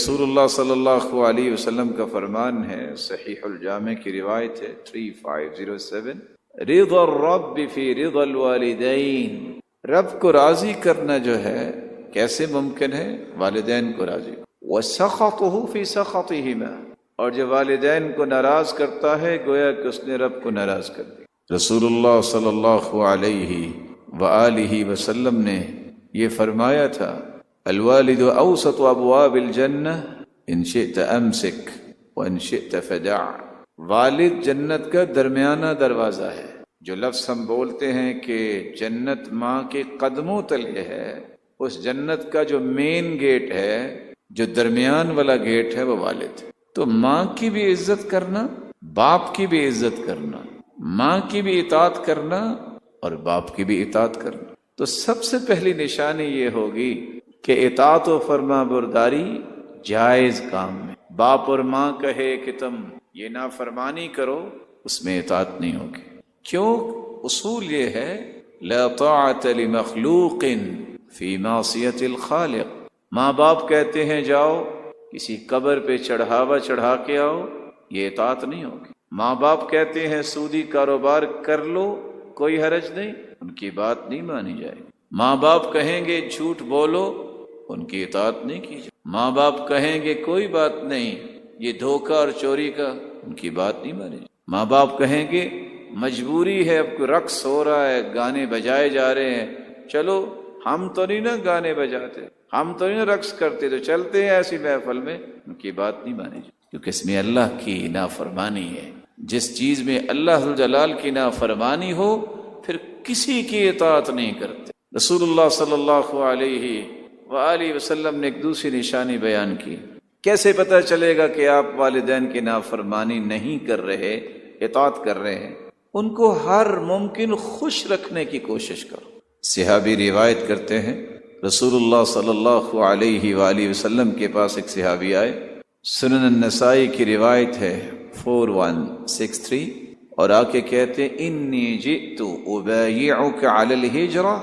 رسول اللہ صلی اللہ علیہ وسلم کا فرمان ہے، صحیح الجامع کی روایت ہے 3507، رضا الرب فی رضا الوالدین، رب کو راضی کرنا جو ہے کیسے ممکن ہے؟ والدین کو راضی، وسخطہ فی سخطہما، اور جو والدین کو ناراض کرتا ہے گویا کہ اس نے رب کو ناراض کر دیا۔ رسول اللہ صلی اللہ علیہ وآلہ وسلم نے یہ فرمایا تھا، الوالد اوسط ابواب الجنہ ان شئت امسک وان شئت فدع، والد جنت کا درمیانہ دروازہ ہے۔ جو لفظ ہم بولتے ہیں کہ جنت ماں کے قدموں تلے ہے، اس جنت کا جو مین گیٹ ہے، جو درمیان والا گیٹ ہے، وہ والد ہے۔ تو ماں کی بھی عزت کرنا، باپ کی بھی عزت کرنا، ماں کی بھی اطاعت کرنا اور باپ کی بھی اطاعت کرنا۔ تو سب سے پہلی نشانی یہ ہوگی کہ اطاعت و فرما برداری جائز کام میں، باپ اور ماں کہے کہ تم یہ نافرمانی کرو، اس میں اطاعت نہیں ہوگی۔ کیوں؟ اصول یہ ہے لا طاعت لمخلوق فی معصیت الخالق۔ ماں باپ کہتے ہیں جاؤ کسی قبر پہ چڑھاوا چڑھا کے آؤ، یہ اطاعت نہیں ہوگی۔ ماں باپ کہتے ہیں سودی کاروبار کر لو، کوئی حرج نہیں، ان کی بات نہیں مانی جائے گی۔ ماں باپ کہیں گے جھوٹ بولو، ان کی اطاعت نہیں کی جائے۔ ماں باپ کہیں گے کوئی بات نہیں، یہ دھوکہ اور چوری کا، ان کی بات نہیں مانی جائے۔ ماں باپ کہیں گے مجبوری ہے، اب کوئی رقص ہو رہا ہے، گانے بجائے جا رہے ہیں، چلو ہم تو نہیں نا گانے بجاتے، ہم تو نہیں نا رقص کرتے، تو چلتے ہیں ایسی محفل میں، ان کی بات نہیں مانی جائے، کیونکہ اس میں اللہ کی نافرمانی ہے۔ جس چیز میں اللہ ذوالجلال کی نافرمانی ہو پھر کسی کی اطاعت نہیں کرتے۔ رسول اللہ صلی اللہ علیہ وآلہ وسلم نے ایک دوسری نشانی بیان کی، کیسے پتہ چلے گا کہ آپ والدین کی نافرمانی نہیں کر رہے، اطاعت کر رہے ہیں؟ ان کو ہر ممکن خوش رکھنے کی کوشش کرو۔ صحابی روایت کرتے ہیں رسول اللہ صلی اللہ علیہ وآلہ وسلم کے پاس ایک صحابی آئے، سنن النسائی کی روایت ہے 4163، اور آ کے کہتے ہیں انی جئت ابایعک علی الہجرہ،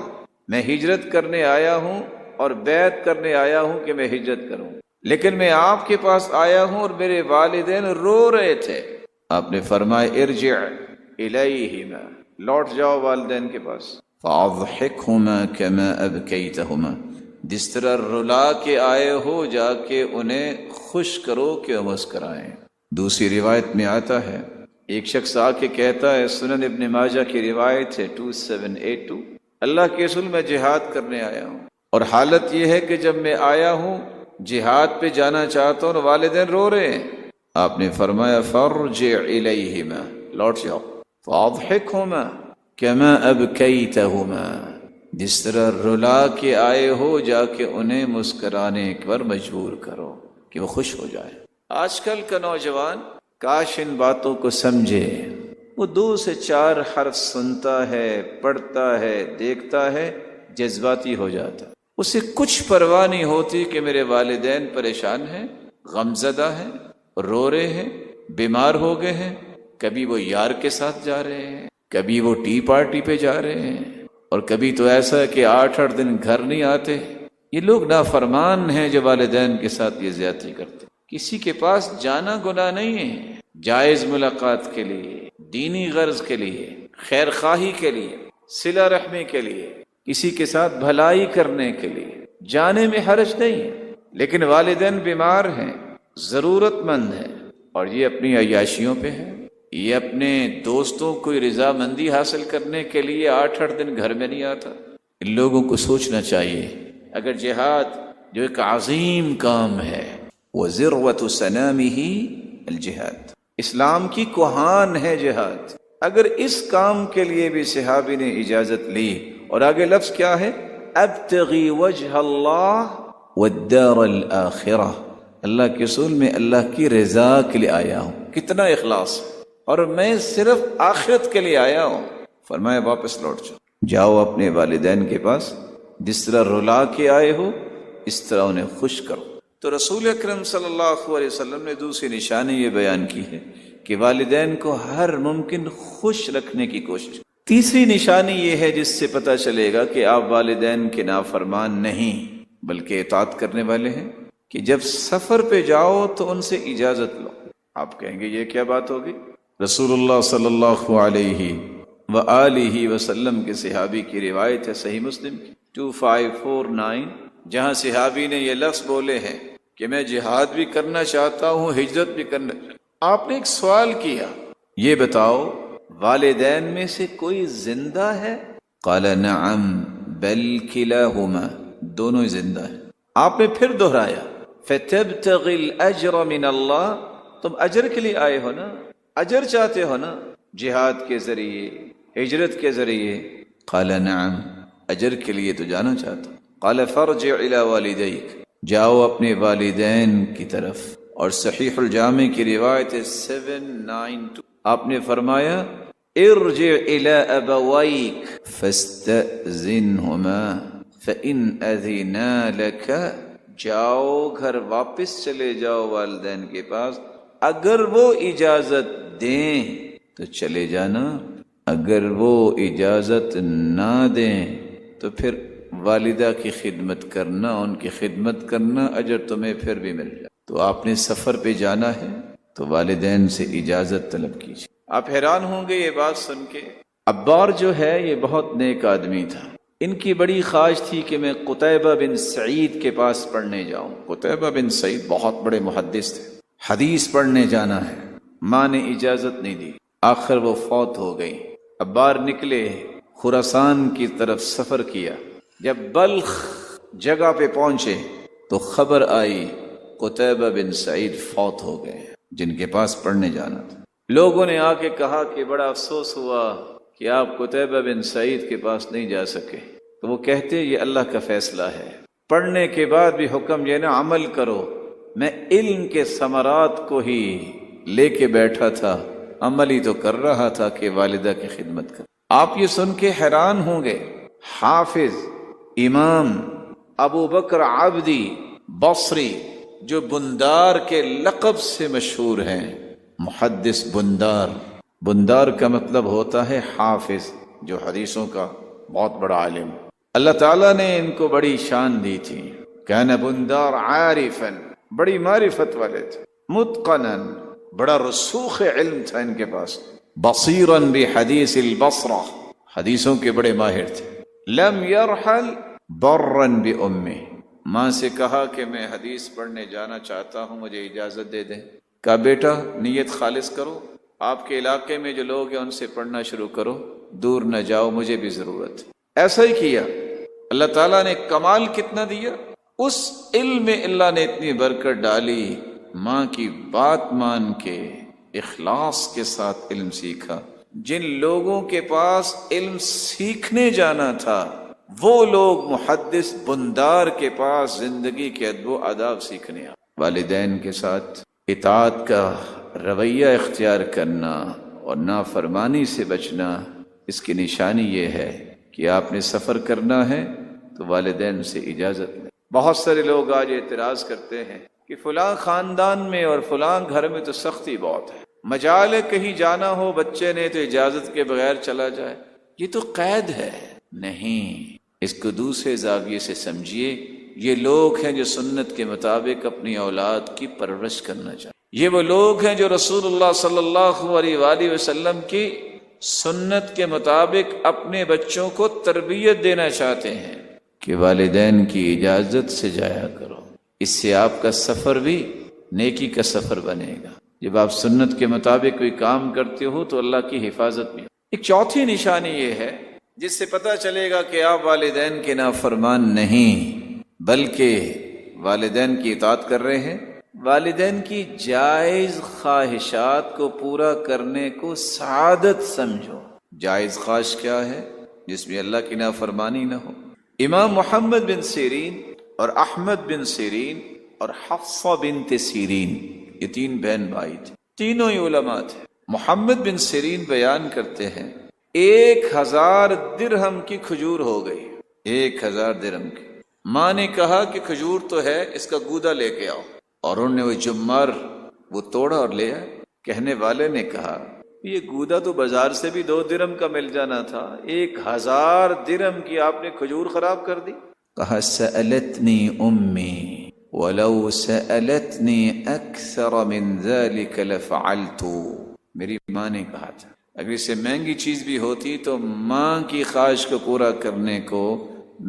میں ہجرت کرنے آیا ہوں اور بیعت کرنے آیا ہوں کہ میں ہجرت کروں، لیکن میں آپ کے پاس آیا ہوں اور میرے والدین رو رہے تھے۔ آپ نے فرمایا ارجع الیہما، لوٹ جاؤ والدین کے پاس، فاضحکہما کما ابکیتہما، جس طرح رلا کے آئے ہو جا کے انہیں خوش کرو کہ وہ مسکرائیں۔ دوسری روایت میں آتا ہے ایک شخص آ کے کہتا ہے، سنن ابن ماجہ کی روایت ہے 2782، اللہ کے رسول میں جہاد کرنے آیا ہوں، اور حالت یہ ہے کہ جب میں آیا ہوں جہاد پہ جانا چاہتا ہوں اور والدین رو رہے ہیں۔ آپ نے فرمایا فارجع الیہما، لوٹ جاؤ، فاضحکہما کما ابکیتہما، جس طرح رلا کے آئے ہو جا کے انہیں مسکرانے پر مجبور کرو کہ وہ خوش ہو جائے۔ آج کل کا نوجوان کاش ان باتوں کو سمجھے، وہ 2 سے 4 حرف سنتا ہے، پڑھتا ہے، دیکھتا ہے، جذباتی ہو جاتا ہے، اسے کچھ پرواہ نہیں ہوتی کہ میرے والدین پریشان ہیں، غمزدہ ہیں، رو رہے ہیں، بیمار ہو گئے ہیں، کبھی وہ یار کے ساتھ جا رہے ہیں، کبھی وہ ٹی پارٹی پہ جا رہے ہیں، اور کبھی تو ایسا ہے کہ 8 دن گھر نہیں آتے۔ یہ لوگ نافرمان ہیں جو والدین کے ساتھ یہ زیادتی کرتے۔ کسی کے پاس جانا گناہ نہیں ہے، جائز ملاقات کے لیے، دینی غرض کے لیے، خیر خواہی کے لیے، صلہ رحمی کے لیے، کسی کے ساتھ بھلائی کرنے کے لیے جانے میں حرج نہیں ہے، لیکن والدین بیمار ہیں، ضرورت مند ہیں، اور یہ اپنی عیاشیوں پہ ہے، یہ اپنے دوستوں کو رضا مندی حاصل کرنے کے لیے 8 دن گھر میں نہیں آتا۔ ان لوگوں کو سوچنا چاہیے، اگر جہاد جو ایک عظیم کام ہے، وَذِرْوَةُ سَنَامِهِ الجہاد، اسلام کی کوہان ہے جہاد، اگر اس کام کے لیے بھی صحابی نے اجازت لی، اور آگے لفظ کیا ہے؟ ابتغی وجہ اللہ والدار الآخرہ، اللہ کے رسول میں اللہ کی رضا کے لیے آیا ہوں، کتنا اخلاص، اور میں صرف آخرت کے لیے آیا ہوں۔ فرمایا واپس لوٹ جاؤ اپنے والدین کے پاس، جس طرح رلا کے آئے ہو اس طرح انہیں خوش کرو۔ تو رسول اکرم صلی اللہ علیہ وسلم نے دوسری نشانی یہ بیان کی ہے کہ والدین کو ہر ممکن خوش رکھنے کی کوشش۔ تیسری نشانی یہ ہے جس سے پتہ چلے گا کہ آپ والدین کے نافرمان نہیں بلکہ اطاعت کرنے والے ہیں، کہ جب سفر پہ جاؤ تو ان سے اجازت لو۔ آپ کہیں گے یہ کیا بات ہوگی؟ رسول اللہ صلی اللہ علیہ وآلہ وسلم کے صحابی کی روایت ہے صحیح مسلم کی 2549، جہاں صحابی نے یہ لفظ بولے ہیں کہ میں جہاد بھی کرنا چاہتا ہوں، ہجرت بھی کرنا چاہتا ہوں۔ آپ نے ایک سوال کیا، یہ بتاؤ والدین میں سے کوئی زندہ ہے؟ قال نعم بل کلاہما، دونوں ہی زندہ ہیں۔ آپ نے پھر دہرایا فتبتغی الاجر من اللہ، تم اجر کے لیے آئے ہو نا، اجر چاہتے ہو نا جہاد کے ذریعے، ہجرت کے ذریعے؟ قال نعم، اجر کے لیے تو جانا چاہتا ہوں۔ قال فرجع الی والدیک، جاؤ اپنے والدین کی طرف۔ اور صحیح الجامع کی روایت ہے 792، آپ نے فرمایا ارجع الی ابویک فاستأذنہما فإن اذنا لک، جاؤ گھر واپس چلے جاؤ والدین کے پاس، اگر وہ اجازت دیں تو چلے جانا، اگر وہ اجازت نہ دیں تو پھر والدہ کی خدمت کرنا، ان کی خدمت کرنا، اجر تمہیں پھر بھی مل جائے۔ تو آپ نے سفر پہ جانا ہے تو والدین سے اجازت طلب کیجیے۔ آپ حیران ہوں گے یہ بات سن کے، عبار جو ہے یہ بہت نیک آدمی تھا، ان کی بڑی خواہش تھی کہ میں قتیبہ بن سعید کے پاس پڑھنے جاؤں۔ قتیبہ بن سعید بہت بڑے محدث تھے، حدیث پڑھنے جانا ہے، ماں نے اجازت نہیں دی، آخر وہ فوت ہو گئی۔ عبار نکلے، خراسان کی طرف سفر کیا، جب بلخ جگہ پہ پہنچے تو خبر آئی قتیبہ بن سعید فوت ہو گئے، جن کے پاس پڑھنے جانا تھا۔ لوگوں نے آ کے کہا کہ بڑا افسوس ہوا کہ آپ قتیبہ بن سعید کے پاس نہیں جا سکے۔ تو وہ کہتے یہ اللہ کا فیصلہ ہے، پڑھنے کے بعد بھی حکم یہ نہ عمل کرو، میں علم کے ثمرات کو ہی لے کے بیٹھا تھا، عمل ہی تو کر رہا تھا کہ والدہ کی خدمت کر۔ آپ یہ سن کے حیران ہوں گے، حافظ امام ابو بکر عابدی بصری جو بندار کے لقب سے مشہور ہیں، محدث بندار، بندار کا مطلب ہوتا ہے حافظ، جو حدیثوں کا بہت بڑا عالم۔ اللہ تعالیٰ نے ان کو بڑی شان دی تھی، کان بندار عارفا، بڑی معرفت والے تھے، متقنا، بڑا رسوخ علم تھا ان کے پاس، بصیرا بحدیث البصرہ، حدیثوں کے بڑے ماہر تھے۔ لم يرحل برا بامہ، ماں سے کہا کہ میں حدیث پڑھنے جانا چاہتا ہوں، مجھے اجازت دے دیں۔ کہا بیٹا نیت خالص کرو، آپ کے علاقے میں جو لوگ ہیں ان سے پڑھنا شروع کرو، دور نہ جاؤ، مجھے بھی ضرورت ہے۔ ایسا ہی کیا۔ اللہ تعالیٰ نے کمال کتنا دیا، اس علم میں اللہ نے اتنی برکت ڈالی، ماں کی بات مان کے اخلاص کے ساتھ علم سیکھا۔ جن لوگوں کے پاس علم سیکھنے جانا تھا وہ لوگ محدث بندار کے پاس زندگی کے ادب و آداب سیکھنے آئے۔ والدین کے ساتھ اطاعت کا رویہ اختیار کرنا اور نافرمانی سے بچنا، اس کی نشانی یہ ہے کہ آپ نے سفر کرنا ہے تو والدین سے اجازت لیں۔ بہت سارے لوگ آج اعتراض کرتے ہیں کہ فلاں خاندان میں اور فلاں گھر میں تو سختی بہت ہے، مجال ہے کہیں جانا ہو بچے نے تو اجازت کے بغیر چلا جائے، یہ تو قید ہے۔ نہیں، اس کو دوسرے زاویے سے سمجھیے، یہ لوگ ہیں جو سنت کے مطابق اپنی اولاد کی پرورش کرنا چاہتے ہیں، یہ وہ لوگ ہیں جو رسول اللہ صلی اللہ علیہ وآلہ وسلم کی سنت کے مطابق اپنے بچوں کو تربیت دینا چاہتے ہیں کہ والدین کی اجازت سے جایا کرو، اس سے آپ کا سفر بھی نیکی کا سفر بنے گا۔ جب آپ سنت کے مطابق کوئی کام کرتے ہو تو اللہ کی حفاظت بھی۔ ایک چوتھی نشانی یہ ہے جس سے پتہ چلے گا کہ آپ والدین کے نافرمان نہیں بلکہ والدین کی اطاعت کر رہے ہیں، والدین کی جائز خواہشات کو پورا کرنے کو سعادت سمجھو۔ جائز خواہش کیا ہے؟ جس میں اللہ کی نافرمانی نہ ہو۔ امام محمد بن سیرین اور احمد بن سیرین اور حفصہ بنت سیرین، یہ تین بہن بھائی تھے، تینوں ہی علماء تھے۔ محمد بن سیرین بیان کرتے ہیں 1000 درہم کی کھجور ہو گئی، 1000 درہم کی۔ ماں نے کہا کہ کھجور تو ہے، اس کا گودا لے کے آؤ، اور انہوں نے وہ جمار وہ توڑا اور لے آئے۔ کہنے والے نے کہا یہ گودا تو بازار سے بھی 2 درہم کا مل جانا تھا، 1000 درہم کی آپ نے کھجور خراب کر دی۔ کہا سألتنی امی، وَلَوْ سَأَلَتْنِي أَكْثَرَ مِنْ ذَلِكَ لَفَعَلْتُ، میری ماں نے کہا تھا اگر اس سے مہنگی چیز بھی ہوتی تو ماں کی خواہش کو پورا کرنے کو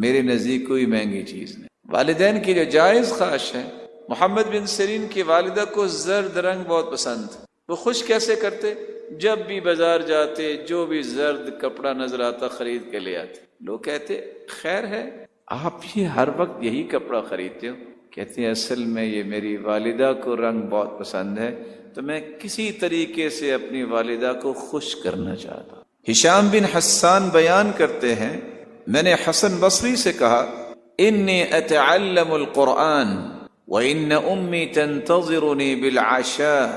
میرے نزدیک کوئی مہنگی چیز نہیں۔ والدین کی جو جائز خواہش ہے، محمد بن سیرین کی والدہ کو زرد رنگ بہت پسند تھا۔ وہ خوش کیسے کرتے؟ جب بھی بازار جاتے جو بھی زرد کپڑا نظر آتا خرید کے لے آتے۔ لوگ کہتے خیر ہے آپ یہ ہر وقت یہی کپڑا خریدتے ہو؟ کہتے ہیں اصل میں یہ میری والدہ کو رنگ بہت پسند ہے تو میں کسی طریقے سے اپنی والدہ کو خوش کرنا چاہتا ہوں۔ ہشام بن حسان بیان کرتے ہیں میں نے حسن بصری سے کہا انی اتعلم القرآن وان امی تنتظرنی بالعشاء،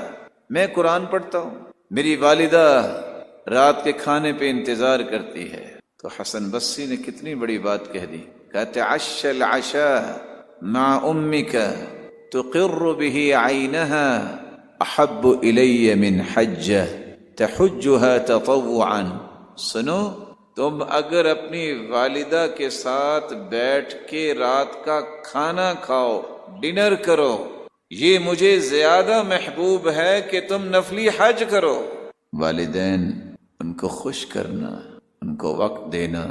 میں قرآن پڑھتا ہوں، میری والدہ رات کے کھانے پہ انتظار کرتی ہے۔ تو حسن بصری نے کتنی بڑی بات کہہ دی، کہتے عش العشاء مع امک تقر به عینها احب الی من حجہ تحجها تطوعا۔ سنو، تم اگر اپنی والدہ کے ساتھ بیٹھ کے رات کا کھانا کھاؤ، ڈنر کرو، یہ مجھے زیادہ محبوب ہے کہ تم نفلی حج کرو۔ والدین ان کو خوش کرنا، ان کو وقت دینا،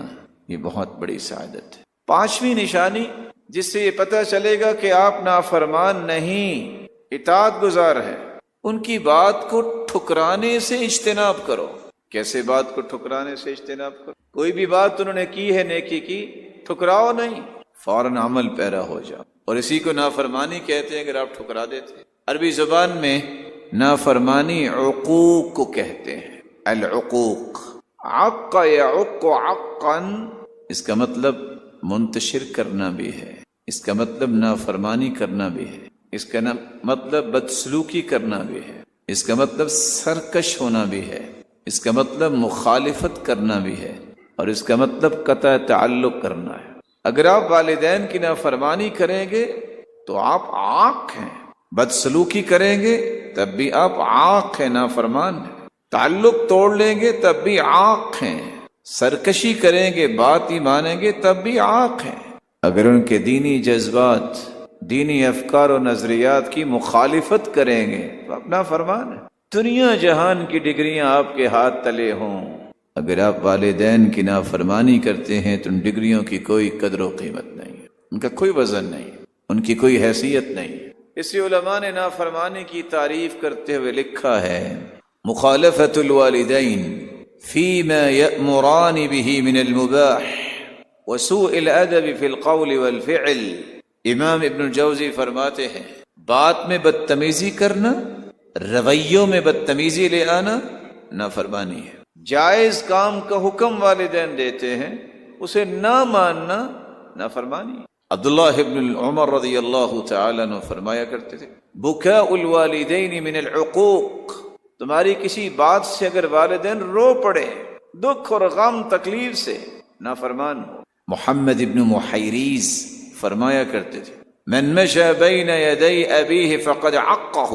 یہ بہت بڑی سعادت ہے۔ پانچویں نشانی جس سے یہ پتہ چلے گا کہ آپ نافرمان نہیں، اطاعت گزار ہے، ان کی بات کو ٹھکرانے سے اجتناب کرو۔ کیسے بات کو ٹھکرانے سے اجتناب کرو؟ کوئی بھی بات انہوں نے کی ہے نیکی کی، ٹھکراؤ نہیں، فوراً عمل پیرا ہو جاؤ۔ اور اسی کو نافرمانی کہتے ہیں اگر آپ ٹھکرا دیتے ہیں۔ عربی زبان میں نافرمانی عقوق کو کہتے ہیں، العقوق، عق یعق عقا، اس کا مطلب منتشر کرنا بھی ہے، اس کا مطلب نافرمانی کرنا بھی ہے، اس کا مطلب بدسلوکی کرنا بھی ہے، اس کا مطلب سرکش ہونا بھی ہے، اس کا مطلب مخالفت کرنا بھی ہے، اور اس کا مطلب قطع تعلق کرنا ہے۔ اگر آپ والدین کی نافرمانی کریں گے تو آپ عاق ہیں، بدسلوکی کریں گے تب بھی آپ عاق ہیں، نافرمان ہیں، تعلق توڑ لیں گے تب بھی عاق ہیں، سرکشی کریں گے، بات ہی مانیں گے تب بھی عاق ہیں۔ اگر ان کے دینی جذبات، دینی افکار و نظریات کی مخالفت کریں گے تو آپ نافرمان ہیں۔ دنیا جہان کی ڈگریاں آپ کے ہاتھ تلے ہوں، اگر آپ والدین کی نافرمانی کرتے ہیں تو ان ڈگریوں کی کوئی قدر و قیمت نہیں ہے، ان کا کوئی وزن نہیں، ان کی کوئی حیثیت نہیں۔ اسی علماء نے نافرمانی کی تعریف کرتے ہوئے لکھا ہے مخالفت الوالدین فیما یأمران به من المباح وسوء الادب فی القول والفعل۔ امام ابن الجوزی فرماتے ہیں بات میں بدتمیزی کرنا، رویوں میں بدتمیزی لے آنا نافرمانی ہے۔ جائز کام کا حکم والدین دیتے ہیں، اسے نہ ماننا نافرمانی ہے۔ عبداللہ ابن عمر رضی اللہ تعالیٰ عنہ فرمایا کرتے تھے بکاء الوالدین من العقوق، تمہاری کسی بات سے اگر والدین رو پڑے، دکھ اور غم تکلیف سے، نافرمان ہو۔ محمد ابن محیریز فرمایا کرتے تھے من مشى بین یدی ابیہ فقد عقہ،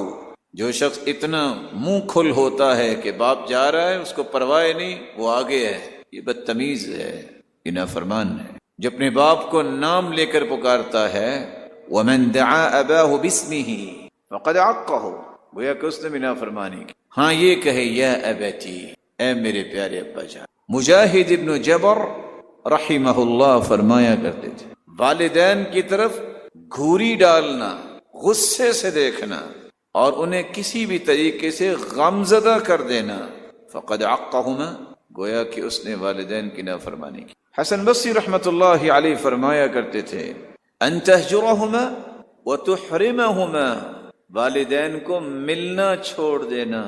جو شخص اتنا منہ کھل ہوتا ہے کہ باپ جا رہا ہے اس کو پرواہ نہیں، وہ آگے ہے، یہ بدتمیز ہے، یہ نافرمان ہے۔ جو اپنے باپ کو نام لے کر پکارتا ہے ومن دعا اباہ باسمہ فقد عقہ، گویا کہ اس نے بھی نافرمانی کی۔ ہاں یہ کہے یا ابتی، اے میرے پیارے ابا جان۔ مجاہد ابن جبر رحمہ اللہ فرمایا کرتے تھے والدین کی طرف گھوری ڈالنا، غصے سے دیکھنا اور انہیں کسی بھی طریقے سے غمزدہ کر دینا، فقد عقہما، گویا کہ اس نے والدین کی نافرمانی کی۔ حسن بصری رحمۃ اللہ علیہ فرمایا کرتے تھے ان تہجرہما وتحرمہما، والدین کو ملنا چھوڑ دینا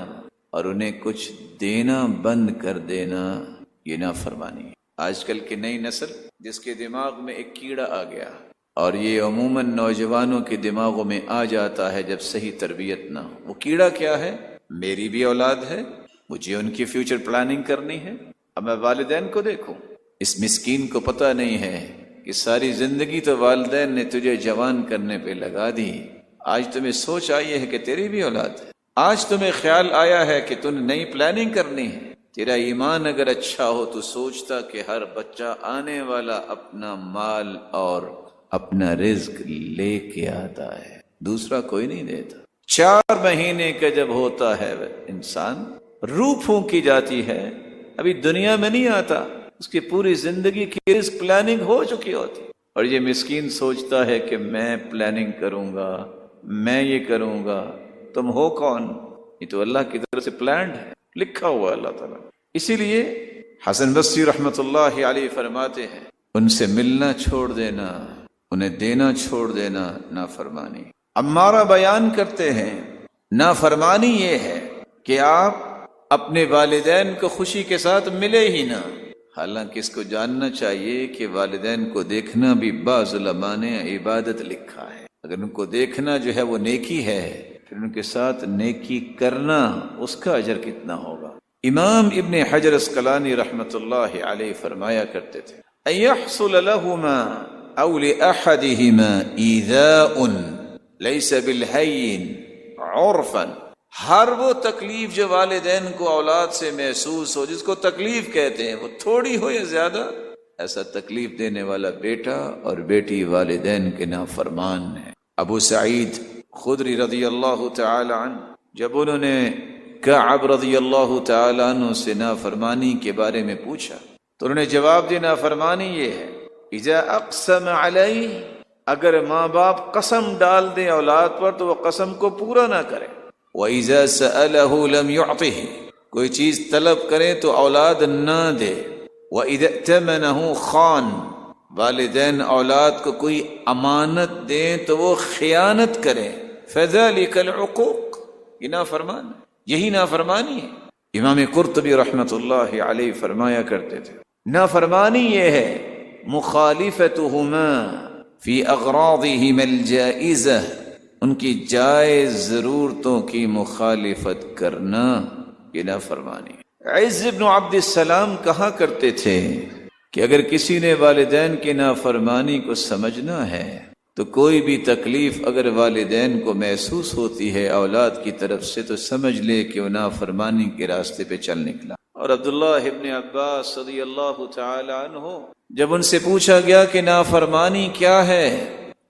اور انہیں کچھ دینا بند کر دینا، یہ نافرمانی ہے۔ آج کل کی نئی نسل جس کے دماغ میں ایک کیڑا آ گیا، اور یہ عموماً نوجوانوں کے دماغوں میں آ جاتا ہے جب صحیح تربیت نہ ہو۔ وہ کیڑا کیا ہے؟ میری بھی اولاد ہے، مجھے ان کی فیوچر پلاننگ کرنی ہے، اب میں والدین کو دیکھوں۔ اس مسکین کو پتہ نہیں ہے کہ ساری زندگی تو والدین نے تجھے جوان کرنے پہ لگا دی، آج تمہیں سوچ آئی ہے کہ تیری بھی اولاد ہے، آج تمہیں خیال آیا ہے کہ تم نے نئی پلاننگ کرنی ہے۔ تیرا ایمان اگر اچھا ہو تو سوچتا کہ ہر بچہ آنے والا اپنا مال اور اپنا رزق لے کے آتا ہے، دوسرا کوئی نہیں دیتا۔ 4 مہینے کا جب ہوتا ہے انسان، روح پھونکی جاتی ہے، ابھی دنیا میں نہیں آتا، اس کی پوری زندگی کی رزق پلاننگ ہو چکی ہوتی، اور یہ مسکین سوچتا ہے کہ میں پلاننگ کروں گا، میں یہ کروں گا۔ تم ہو کون؟ یہ تو اللہ کی طرف سے پلانڈ ہے، لکھا ہوا اللہ تعالیٰ۔ اسی لیے حسن بصری رحمۃ اللہ علیہ فرماتے ہیں، ان سے ملنا چھوڑ دینا، انہیں دینا چھوڑ دینا نافرمانی۔ عمارہ بیان کرتے ہیں نافرمانی یہ ہے کہ آپ اپنے والدین کو خوشی کے ساتھ ملے ہی نہ، حالانکہ اس کو جاننا چاہیے کہ والدین کو دیکھنا بھی بعض علماء نے عبادت لکھا ہے۔ اگر ان کو دیکھنا جو ہے وہ نیکی ہے، پھر ان کے ساتھ نیکی کرنا اس کا اجر کتنا ہوگا۔ امام ابن حجر اسقلانی رحمۃ اللہ علیہ فرمایا کرتے تھے، ان يحصل لهما او لاحدهما ایذاء لیس بالہین عرفا، ہر وہ تکلیف جو والدین کو اولاد سے محسوس ہو، جس کو تکلیف کہتے ہیں، وہ تھوڑی ہو یا زیادہ، ایسا تکلیف دینے والا بیٹا اور بیٹی والدین کے نافرمان ہے۔ ابو سعید خدری رضی اللہ تعالی عنہ جب انہوں نے کعب رضی اللہ تعالی عنہ سے نافرمانی کے بارے میں پوچھا تو انہوں نے جواب دیا، نافرمانی یہ ہے اذا اقسم علیہ، اگر ماں باپ قسم ڈال دیں اولاد پر تو وہ قسم کو پورا نہ کرے، وَإِذَا سَأَلَهُ لَمْ يُعْطِهِ، کوئی چیز طلب کرے تو اولاد نہ دے، وَإِذَا ائْتَمَنَهُ خَانَ، والدین اولاد کو کوئی امانت دیں تو وہ خیانت کرے، فَذَلِكَ الْعُقُوقُ، یہ نافرمان ہے، یہی نافرمانی ہے۔ امام قرطبی رحمۃ اللہ علیہ فرمایا کرتے تھے، نافرمانی یہ ہے مخالفتهما فی اغراضهما الجائزہ، ان کی جائز ضرورتوں کی مخالفت کرنا، یہ نافرمانی ہے۔ عز بن عبد السلام کہا کرتے تھے کہ اگر کسی نے والدین کی نافرمانی کو سمجھنا ہے تو کوئی بھی تکلیف اگر والدین کو محسوس ہوتی ہے اولاد کی طرف سے تو سمجھ لے کہ وہ نافرمانی کے راستے پہ چل نکلا۔ اور عبداللہ ابن عباس رضی اللہ تعالی عنہ جب ان سے پوچھا گیا کہ نافرمانی کیا ہے،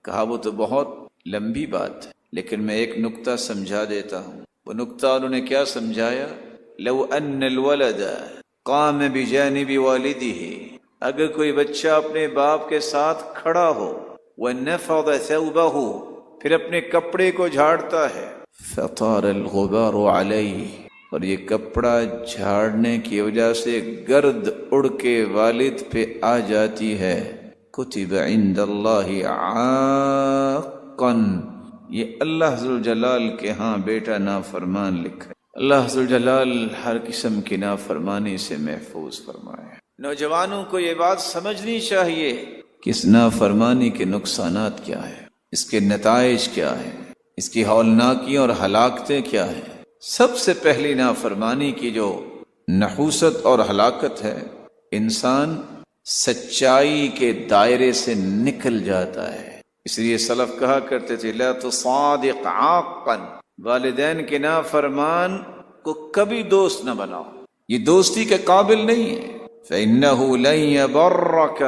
کہا وہ تو بہت لمبی بات ہے، لیکن میں ایک نقطہ سمجھا دیتا ہوں۔ وہ نقطہ انہوں نے کیا سمجھایا، لو ان الولد قام بجانب والدہ، اگر کوئی بچہ اپنے باپ کے ساتھ کھڑا ہو، وَنَفَضَ ثَوْبَهُ، پھر اپنے کپڑے کو جھاڑتا ہے، فَطَارَ الْغُبَارُ عَلَيْهِ، اور یہ کپڑا جھاڑنے کی وجہ سے گرد اڑ کے والد پہ آ جاتی ہے، کتب عند اللہ عاقا، یہ اللہ ذوالجلال کے ہاں بیٹا نافرمان لکھا ہے۔ اللہ ذوالجلال ہر قسم کی نافرمانی سے محفوظ فرمائے۔ نوجوانوں کو یہ بات سمجھنی چاہیے کہ اس نافرمانی کے نقصانات کیا ہیں، اس کے نتائج کیا ہیں، اس کی ہولناکیاں اور ہلاکتیں کیا ہیں۔ سب سے پہلی نافرمانی کی جو نحوست اور ہلاکت ہے، انسان سچائی کے دائرے سے نکل جاتا ہے۔ اس لیے سلف کہا کرتے تھے لا تصادق عاقا، والدین کے نافرمان کو کبھی دوست نہ بناؤ، یہ دوستی کے قابل نہیں ہے۔ فإنه لن يبرك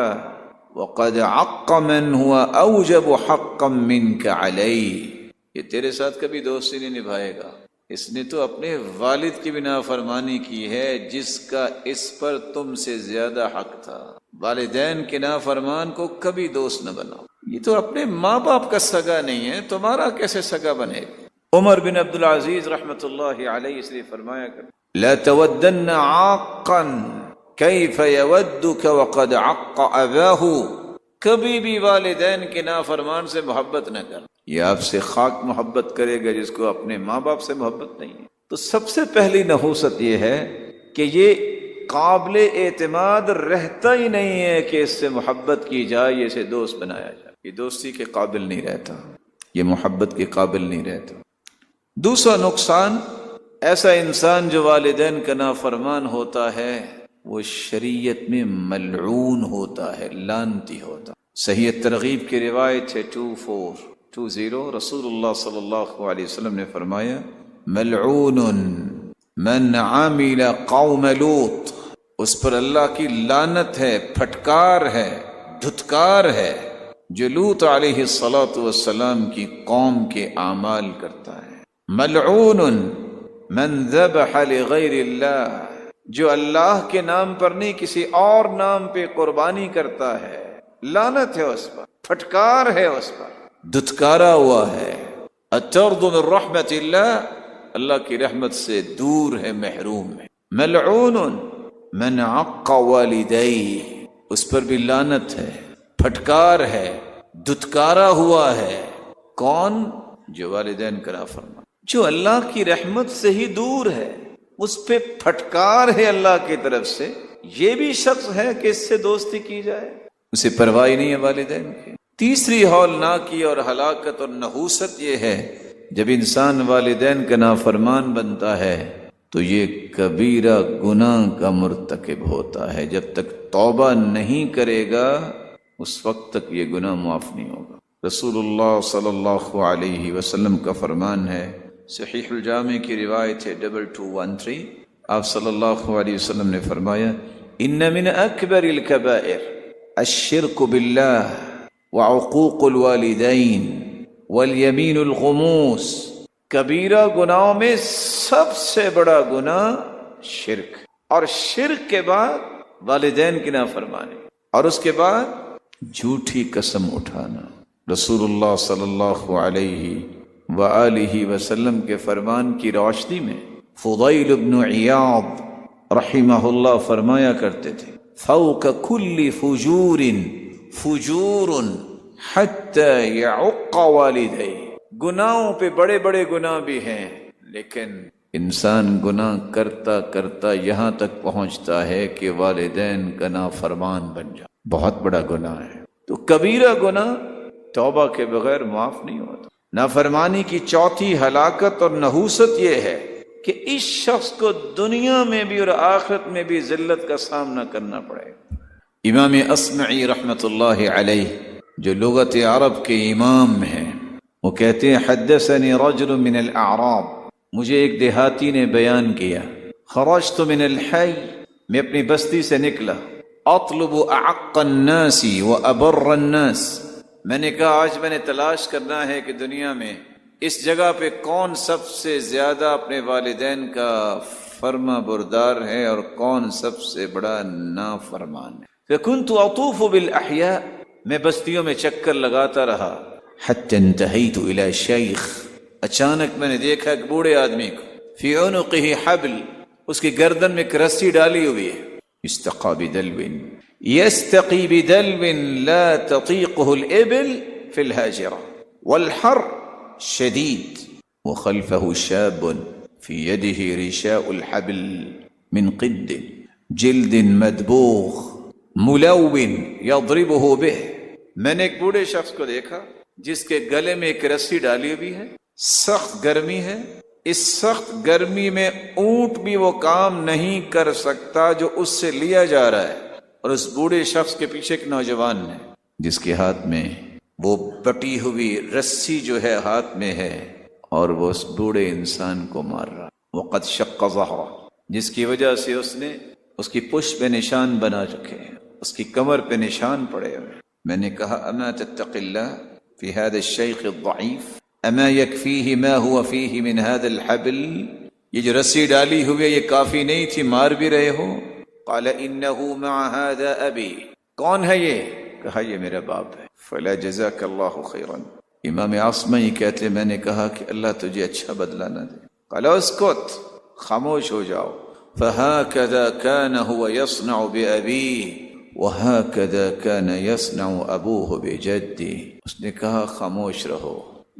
وقد عق من هو أوجب حقا منك عليه، یہ تیرے ساتھ کبھی دوستی نہیں نبھائے گا، اس نے تو اپنے والد کی بھی نافرمانی کی ہے جس کا اس پر تم سے زیادہ حق تھا۔ والدین کے نافرمان کو کبھی دوست نہ بناؤ، یہ تو اپنے ماں باپ کا سگا نہیں ہے، تمہارا کیسے سگا بنے گا۔ عمر بن عبدالعزیز رحمۃ اللہ علیہ اس لیے فرمایا کرتے لا تودن عاقا کیف یودک وقد عق اباہ، کبھی بھی والدین کے نافرمان سے محبت نہ کر، یہ آپ سے خاک محبت کرے گا جس کو اپنے ماں باپ سے محبت نہیں ہے۔ تو سب سے پہلی نحوست یہ ہے کہ یہ قابل اعتماد رہتا ہی نہیں ہے کہ اس سے محبت کی جائے، یہ اسے دوست بنایا جائے، یہ دوستی کے قابل نہیں رہتا، یہ محبت کے قابل نہیں رہتا۔ دوسرا نقصان، ایسا انسان جو والدین کا نافرمان ہوتا ہے وہ شریعت میں ملعون ہوتا ہے، لعنتی ہوتا۔ صحیح ترغیب کی روایت ہے 2420، رسول اللہ صلی اللہ علیہ وسلم نے فرمایا ملعون من عامل قوم لوط، اس پر اللہ کی لعنت ہے، پھٹکار ہے، دھتکار ہے جو لوط علیہ الصلاۃ والسلام کی قوم کے اعمال کرتا ہے۔ ملعون من ذبح لغیر اللہ، جو اللہ کے نام پر نہیں کسی اور نام پہ قربانی کرتا ہے، لعنت ہے اس پر، پھٹکار ہے اس پر، دھتکارا ہوا ہے۔ اطرد من رحمت اللہ، اللہ کی رحمت سے دور ہے، محروم ہے۔ ملعون من عق والدیہ، اس پر بھی لعنت ہے، پھٹکار ہے، دھتکارا ہوا ہے۔ کون؟ جو والدین کا نافرمان، جو اللہ کی رحمت سے ہی دور ہے، اس پہ پھٹکار ہے اللہ کی طرف سے۔ یہ بھی شخص ہے کہ اس سے دوستی کی جائے، اسے پرواہ نہیں ہے والدین کی۔ تیسری ہولناکی اور ہلاکت اور نحوست یہ ہے، جب انسان والدین کا نافرمان بنتا ہے تو یہ کبیرہ گناہ کا مرتکب ہوتا ہے۔ جب تک توبہ نہیں کرے گا اس وقت تک یہ گناہ معاف نہیں ہوگا۔ رسول اللہ صلی اللہ علیہ وسلم کا فرمان ہے، صحیح الجامع کی روایت ہے 2213، آپ صلی اللہ علیہ وسلم نے فرمایا، ان من اکبر الکبائر الشرک باللہ وعقوق الوالدین والیمین الغموس، کبیرہ گناہوں میں سب سے بڑا گناہ شرک، اور شرک کے بعد والدین کی نافرمانی، اور اس کے بعد جھوٹی قسم اٹھانا۔ رسول اللہ صلی اللہ علیہ وآلہ وسلم کے فرمان کی روشنی میں فضیل بن عیاض رحمہ اللہ فرمایا کرتے تھے، فوق کل فجور فجور حتی یعق والدیہ، گناہوں پہ بڑے بڑے گناہ بھی ہیں، لیکن انسان گناہ کرتا کرتا یہاں تک پہنچتا ہے کہ والدین کا نافرمان بن جائے، بہت بڑا گناہ ہے۔ تو کبیرہ گناہ توبہ کے بغیر معاف نہیں ہوتا۔ نافرمانی کی چوتھی ہلاکت اور نحوست یہ ہے کہ اس شخص کو دنیا میں بھی اور آخرت میں بھی ذلت کا سامنا کرنا پڑے گا۔ امام اصمعی رحمۃ اللہ علیہ جو لغت عرب کے امام ہیں، وہ کہتے ہیں، حدثنی رجل من الاعراب، مجھے ایک دیہاتی نے بیان کیا، خرجت من الحی، میں اپنی بستی سے نکلا، اطلب اعق الناس وابر الناس، میں نے کہا آج میں نے تلاش کرنا ہے کہ دنیا میں اس جگہ پہ کون سب سے زیادہ اپنے والدین کا فرما بردار ہے اور کون سب سے بڑا نافرمان ہے۔ فکنت اطوف بالاحیاء، میں بستیوں میں چکر لگاتا رہا، حتی انتہیت الی شیخ، اچانک میں نے دیکھا ایک بوڑھے آدمی کو، فی عنقہ حبل، اس کی گردن میں ایک رسی ڈالی ہوئی ہے، استقی بدلو، یستقی بدلو لا تطیقہ الابل فی الحاجرہ والحر شدید، وخلفہ شاب فی یدہ رشاء الحبل من قد جلد مدبوغ ملون یضربہ بہ، میں نے ایک بوڑھے شخص کو دیکھا جس کے گلے میں ایک رسی ڈالی ہوئی ہے، سخت گرمی ہے، اس سخت گرمی میں اونٹ بھی وہ کام نہیں کر سکتا جو اس سے لیا جا رہا ہے، اور اس بوڑھے شخص کے پیچھے ایک نوجوان ہے جس کے ہاتھ میں وہ بٹی ہوئی رسی جو ہے ہاتھ میں ہے، اور وہ اس بوڑھے انسان کو مار رہا، وقد شق ظہرہ، جس کی وجہ سے اس نے اس کی پشت پہ نشان بنا چکے ہیں، اس کی کمر پہ نشان پڑے ہوئے۔ میں نے کہا اما تتق اللہ فی هذا الشیخ الضعیف اما یکفیہ ما هو فیہ من هذا الحبل، یہ جو رسی ڈالی ہوئی یہ کافی نہیں تھی، مار بھی رہے ہو؟ قال انه مع هذا ابی، کون ہے یہ؟ کہا یہ میرا باپ ہے۔ فلا جزاک اللہ خیرا، امام اصمعی کہتے میں نے کہا کہ اللہ تجھے اچھا بدلہ نہ دے۔ قال اسکت، خاموش ہو جاؤ، فهكذا كان هو يصنع بأبيه وهكذا كان يصنع أبوه بجده، اس نے کہا خاموش رہو،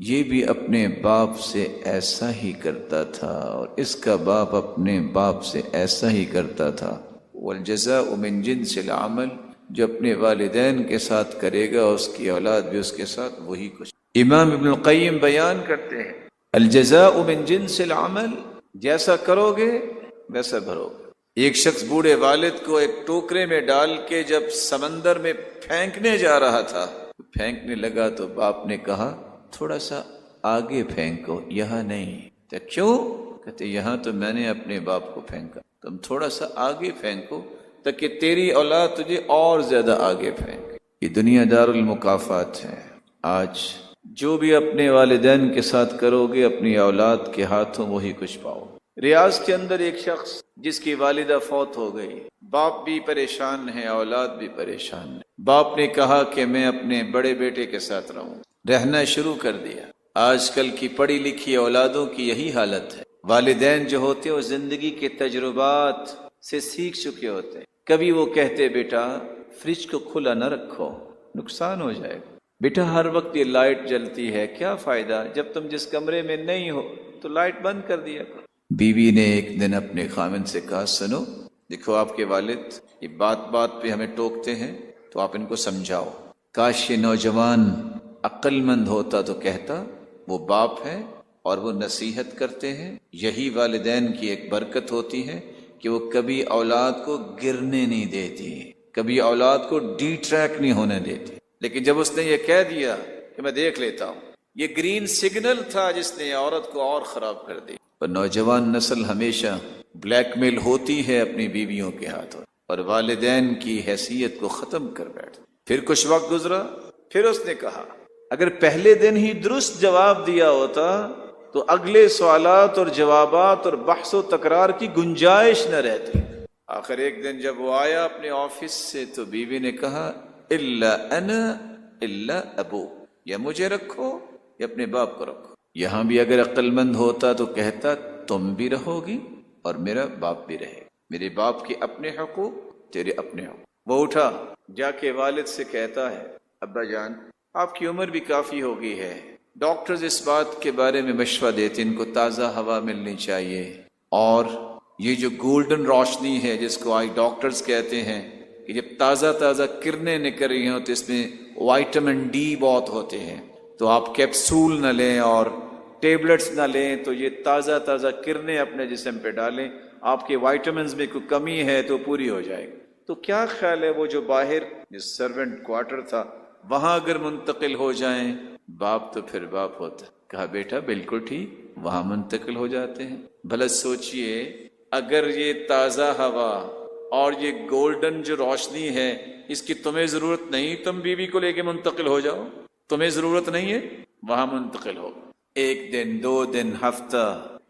یہ بھی اپنے باپ سے ایسا ہی کرتا تھا اور اس کا باپ اپنے باپ سے ایسا ہی کرتا تھا۔ والجزاء من جنس العمل، جو اپنے والدین کے ساتھ کرے گا اس کی اولاد بھی اس کے ساتھ وہی کچھ۔ امام ابن القیم بیان کرتے ہیں، الجزاء من جنس العمل، جیسا کرو گے ویسا بھرو گے۔ ایک شخص بوڑھے والد کو ایک ٹوکرے میں ڈال کے جب سمندر میں پھینکنے جا رہا تھا، پھینکنے لگا تو باپ نے کہا تھوڑا سا آگے پھینکو، یہاں نہیں۔ تو کیوں؟ کہتے یہاں تو میں نے اپنے باپ کو پھینکا، تم تھوڑا سا آگے پھینکو تاکہ تیری اولاد تجھے اور زیادہ آگے پھینکے۔ یہ دنیا دار المکافات ہے۔ آج جو بھی اپنے والدین کے ساتھ کرو گے اپنی اولاد کے ہاتھوں وہی کچھ پاؤ۔ ریاض کے اندر ایک شخص جس کی والدہ فوت ہو گئی، باپ بھی پریشان ہے، اولاد بھی پریشان ہے۔ باپ نے کہا کہ میں اپنے بڑے بیٹے کے ساتھ رہوں، رہنا شروع کر دیا۔ آج کل کی پڑھی لکھی اولادوں کی یہی حالت ہے۔ والدین جو ہوتے ہیں وہ زندگی کے تجربات سے سیکھ چکے ہوتے ہیں۔ کبھی وہ کہتے بیٹا فریج کو کھلا نہ رکھو، نقصان ہو جائے گا۔ بیٹا ہر وقت یہ لائٹ جلتی ہے، کیا فائدہ، جب تم جس کمرے میں نہیں ہو تو لائٹ بند کر دیا کرو۔ بیوی نے ایک دن اپنے خاوند سے کہا سنو، دیکھو آپ کے والد یہ بات بات پہ ہمیں ٹوکتے ہیں تو آپ ان کو سمجھاؤ۔ کاش یہ نوجوان عقل مند ہوتا تو کہتا وہ باپ ہے اور وہ نصیحت کرتے ہیں۔ یہی والدین کی ایک برکت ہوتی ہے کہ وہ کبھی اولاد کو گرنے نہیں دیتی، کبھی اولاد کو ڈی ٹریک نہیں ہونے دیتی۔ لیکن جب اس نے یہ کہہ دیا کہ میں دیکھ لیتا ہوں، یہ گرین سگنل تھا جس نے عورت کو اور خراب کر دی۔ پر نوجوان نسل ہمیشہ بلیک میل ہوتی ہے اپنی بیویوں کے ہاتھوں اور والدین کی حیثیت کو ختم کر بیٹھتی۔ پھر کچھ وقت گزرا، پھر اس نے کہا اگر پہلے دن ہی درست جواب دیا ہوتا تو اگلے سوالات اور جوابات اور بحث و تکرار کی گنجائش نہ رہتی۔ آخر ایک دن جب وہ آیا اپنے آفس سے تو بیوی نے کہا الا انا الا ابو، یا مجھے رکھو یا اپنے باپ کو رکھو۔ یہاں بھی اگر عقل مند ہوتا تو کہتا تم بھی رہو گی اور میرا باپ بھی رہے، میرے باپ کے اپنے حقوق تیرے اپنے حقوق۔ وہ اٹھا جا کے والد سے کہتا ہے ابا جان آپ کی عمر بھی کافی ہو گئی ہے، ڈاکٹرز اس بات کے بارے میں مشورہ دیتے ان کو تازہ ہوا ملنی چاہیے، اور یہ جو گولڈن روشنی ہے جس کو آئی ڈاکٹرز کہتے ہیں کہ جب تازہ تازہ کرنیں نکل رہی ہوں تو اس میں وائٹامن ڈی بہت ہوتے ہیں، تو آپ کیپسول نہ لیں اور ٹیبلٹس نہ لیں، تو یہ تازہ تازہ کرنیں اپنے جسم پہ ڈالیں، آپ کے وائٹامنز میں کوئی کمی ہے تو پوری ہو جائے گی۔ تو کیا خیال ہے وہ جو باہر سرونٹ کوارٹر تھا وہاں اگر منتقل ہو جائیں، باپ تو پھر باپ ہوتا ہے۔ کہا بیٹا بالکل ٹھیک، وہاں منتقل ہو جاتے ہیں۔ بھلا سوچئے اگر یہ تازہ ہوا اور یہ گولڈن جو روشنی ہے اس کی تمہیں ضرورت نہیں، تم بیوی کو لے کے منتقل ہو جاؤ، تمہیں ضرورت نہیں ہے، وہاں منتقل ہو۔ ایک دن، دو دن، ہفتہ،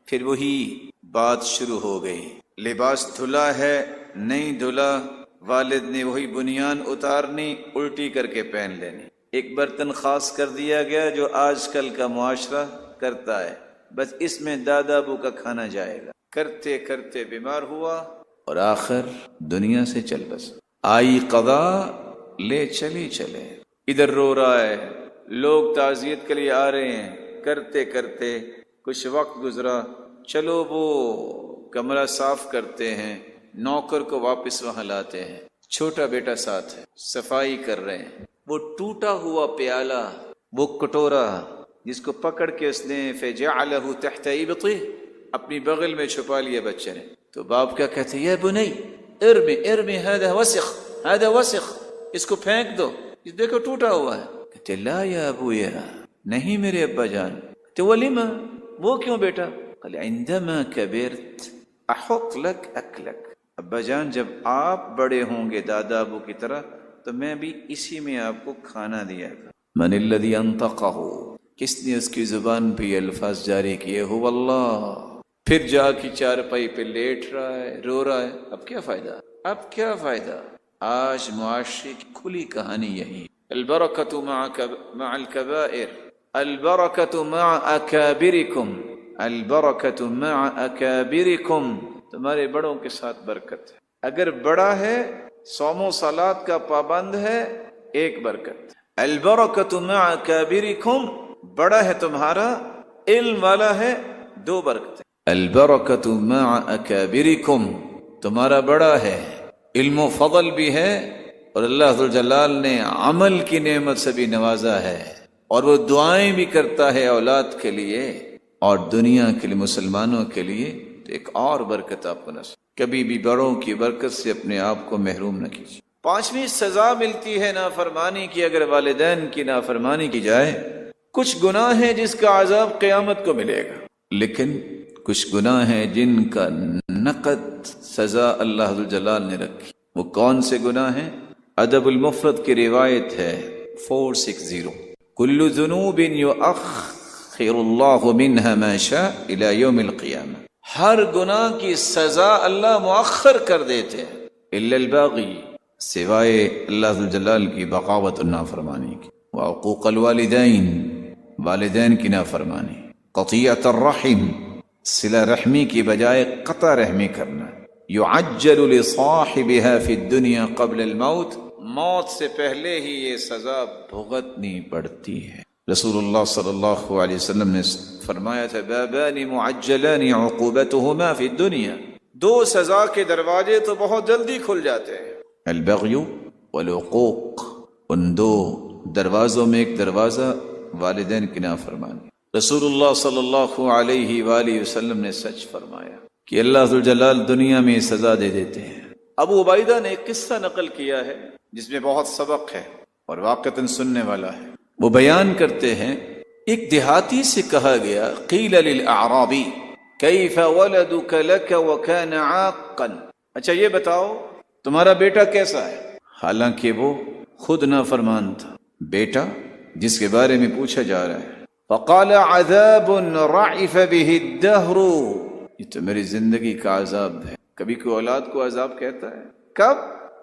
پھر وہی بات شروع ہو گئی۔ لباس دھلا ہے نہیں دھلا، والد نے وہی بنیان اتارنی، الٹی کر کے پہن لینی۔ ایک برتن خاص کر دیا گیا جو آج کل کا معاشرہ کرتا ہے، بس اس میں دادا ابو کا کھانا جائے گا۔ کرتے کرتے بیمار ہوا اور آخر دنیا سے چل بسا۔ آئی قضا لے چلی چلے، ادھر رو رہا ہے، لوگ تعزیت کے لیے آ رہے ہیں، کرتے کرتے کچھ وقت گزرا، چلو وہ کمرہ صاف کرتے ہیں، نوکر کو واپس وہاں لاتے ہیں، چھوٹا بیٹا ساتھ ہے، صفائی کر رہے ہیں۔ وہ ٹوٹا ہوا پیالہ، وہ کٹورا جس کو پکڑ کے اس نے فجعلہ تحت ابطہ اپنی بغل میں چھپا لیا بچے نے، تو باپ کیا کہتے ہیں یا بنی ارمی ارمی هذا وسخ هذا وسخ، اس کو پھینک دو، یہ دیکھو ٹوٹا ہوا ہے۔ کہتے لا یا ابویا، نہیں میرے ابا جان۔ کہتے ولیما، وہ کیوں بیٹا؟ قال عندما کبرت احط لك اکلک، ابا جان جب آپ بڑے ہوں گے دادا ابو کی طرح تو میں بھی اسی میں آپ کو کھانا دیا گا۔ من الذي انطقه، کس نے اس کی زبان پہ یہ الفاظ جاری کیے؟ هو اللہ۔ پھر جا کی چارپائی پہ لیٹ رہا ہے، رو رہا ہے۔ اب کیا فائدہ، اب کیا فائدہ؟ آج معاشرے کی کھلی کہانی یہی، البرکۃ مع الکبائر، البرکۃ مع اکابرکم، البرکۃ مع اکابرکم، تمہارے بڑوں کے ساتھ برکت ہے۔ اگر بڑا ہے، صوم و صلات کا پابند ہے، ایک برکت۔ البرکۃ مع اکابرکم، بڑا ہے تمہارا، علم والا ہے، دو برکتیں۔ البرکۃ مع اکابرکم، تمہارا بڑا ہے، علم و فضل بھی ہے، اور اللہ ذوالجلال نے عمل کی نعمت سے بھی نوازا ہے، اور وہ دعائیں بھی کرتا ہے اولاد کے لیے اور دنیا کے لیے، مسلمانوں کے لیے۔ تو ایک اور برکت آپ کو نصیب، کبھی بھی بڑوں کی برکت سے اپنے آپ کو محروم نہ کیجیے۔ پانچویں سزا ملتی ہے نافرمانی کی، اگر والدین کی نافرمانی کی جائے۔ کچھ گناہ ہیں جس کا عذاب قیامت کو ملے گا، لیکن کچھ گناہ ہیں جن کا نقد سزا اللہ ذوالجلال نے رکھی۔ وہ کون سے گناہ ہیں؟ ادب المفرد کی روایت ہے 460 کل ذنوب یؤخر اللہ منها ما شاء الى یوم القیامہ، ہر گناہ کی سزا اللہ مؤخر کر دیتے ہیں، الا الباغی، سوائے اللہ ذو الجلال کی بغاوت اور نافرمانی کی، وعقوق الوالدین، والدین کی نافرمانی، قطیعۃ الرحم، صلہ رحمی کی بجائے قطع رحمی کرنا، یعجل لصاحبها فی الدنیا قبل الموت، موت سے پہلے ہی یہ سزا بھگتنی پڑتی ہے۔ رسول اللہ صلی اللہ علیہ وسلم نے فرمایا تھا بابان معجلان عقوبتهما فی الدنیا، دو سزا کے دروازے تو بہت جلدی کھل جاتے ہیں، البغی والعقوق، ان دو دروازوں میں ایک دروازہ والدین کی نافرمانی۔ رسول اللہ صلی اللہ علیہ وآلہ وسلم نے سچ فرمایا کہ اللہ ذو الجلال دنیا میں سزا دے دیتے ہیں۔ ابو عبیدہ نے ایک قصہ نقل کیا ہے جس میں بہت سبق ہے اور واقعتاً سننے والا ہے۔ وہ بیان کرتے ہیں ایک دیہاتی سے کہا گیا قیل للاعرابی کیف ولدک لک وکان عاقا، اچھا یہ بتاؤ تمہارا بیٹا کیسا ہے؟ حالانکہ وہ خود نافرمان تھا، بیٹا جس کے بارے میں پوچھا جا رہا ہے۔ فقال عذاب رعف به الدہر، یہ تو میری زندگی کا عذاب ہے۔ کبھی کوئی اولاد کو عذاب کہتا ہے؟ کب؟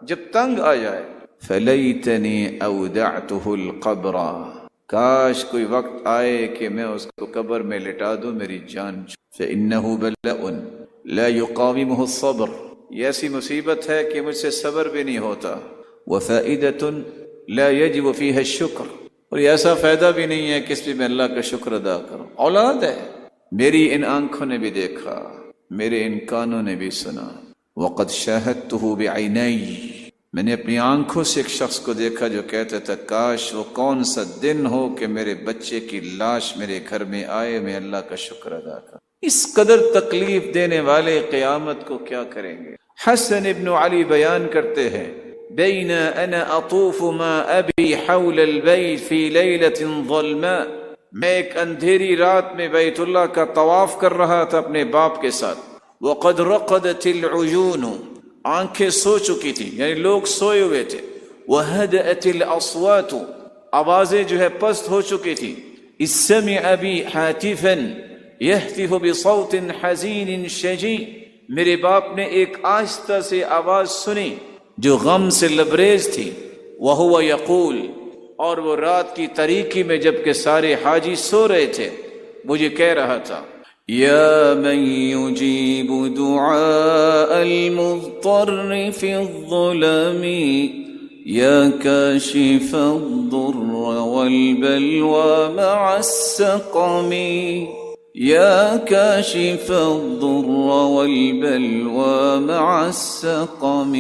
جب تنگ آ جائے۔ فلیتنی اودعته القبر، کاش کوئی وقت آئے کہ میں اس کو قبر میں لٹا دوں، میری جان فإنه بلاء لا يقاومه الصبر، یہ ایسی مصیبت ہے کہ مجھ سے صبر بھی نہیں ہوتا، وفائدة لا يجب فيها الشکر، اور یہ ایسا فائدہ بھی نہیں ہے کہ اس پہ میں اللہ کا شکر ادا کروں۔ اولاد ہے، میری ان آنکھوں نے بھی دیکھا، میرے ان کانوں نے بھی سنا، وقد شاہدته بعینی، میں نے اپنی آنکھوں سے ایک شخص کو دیکھا جو کہتا تھا کاش وہ کون سا دن ہو کہ میرے بچے کی لاش میرے گھر میں آئے، میں اللہ کا شکر ادا کروں۔ اس قدر تکلیف دینے والے قیامت کو کیا کریں گے؟ حسن ابن علی بیان کرتے ہیں بین انا اطوف ما ابی حول البیت فی لیلۃ ظلماء، میں ایک اندھیری رات میں بیت اللہ کا طواف کر رہا تھا اپنے باپ کے ساتھ، وقد رقدت العیون، آنکھیں سو چکی تھی، یعنی لوگ سوئے ہوئے تھے، وہدأت الاصوات، آوازیں جو ہے پست ہو چکی تھی، اذ سمع بی حاتفا یہتف بصوت حزین شجی، میرے باپ نے ایک آہستہ سے آواز سنی جو غم سے لبریز تھی، وہو یقول، اور وہ رات کی تاریکی میں جبکہ سارے حاجی سو رہے تھے مجھے کہہ رہا تھا یا من یجیب دعاء المضطر فی الظلم یا کاشف الضر والبلوى مع السقم، یا کاشف الضر والبلوى مع السقم،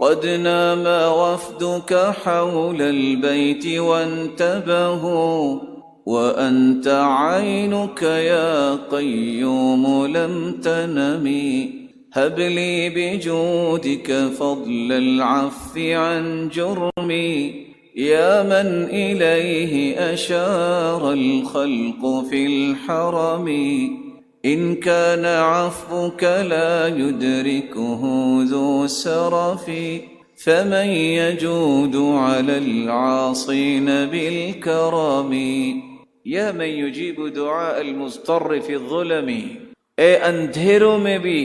قد نام وفدك حول البيت وانتبهوا وأنت عينك يا قيوم لم تنم، هب لي بجودك فضل العفو عن جرمي يا من إليه أشار الخلق في الحرم، إن كان عفوك لا يدركه ذو سرف فمن يجود على العاصين بالكرم، یا من یجیب دعاء المضطر فی الظلم، اے اندھیروں میں بھی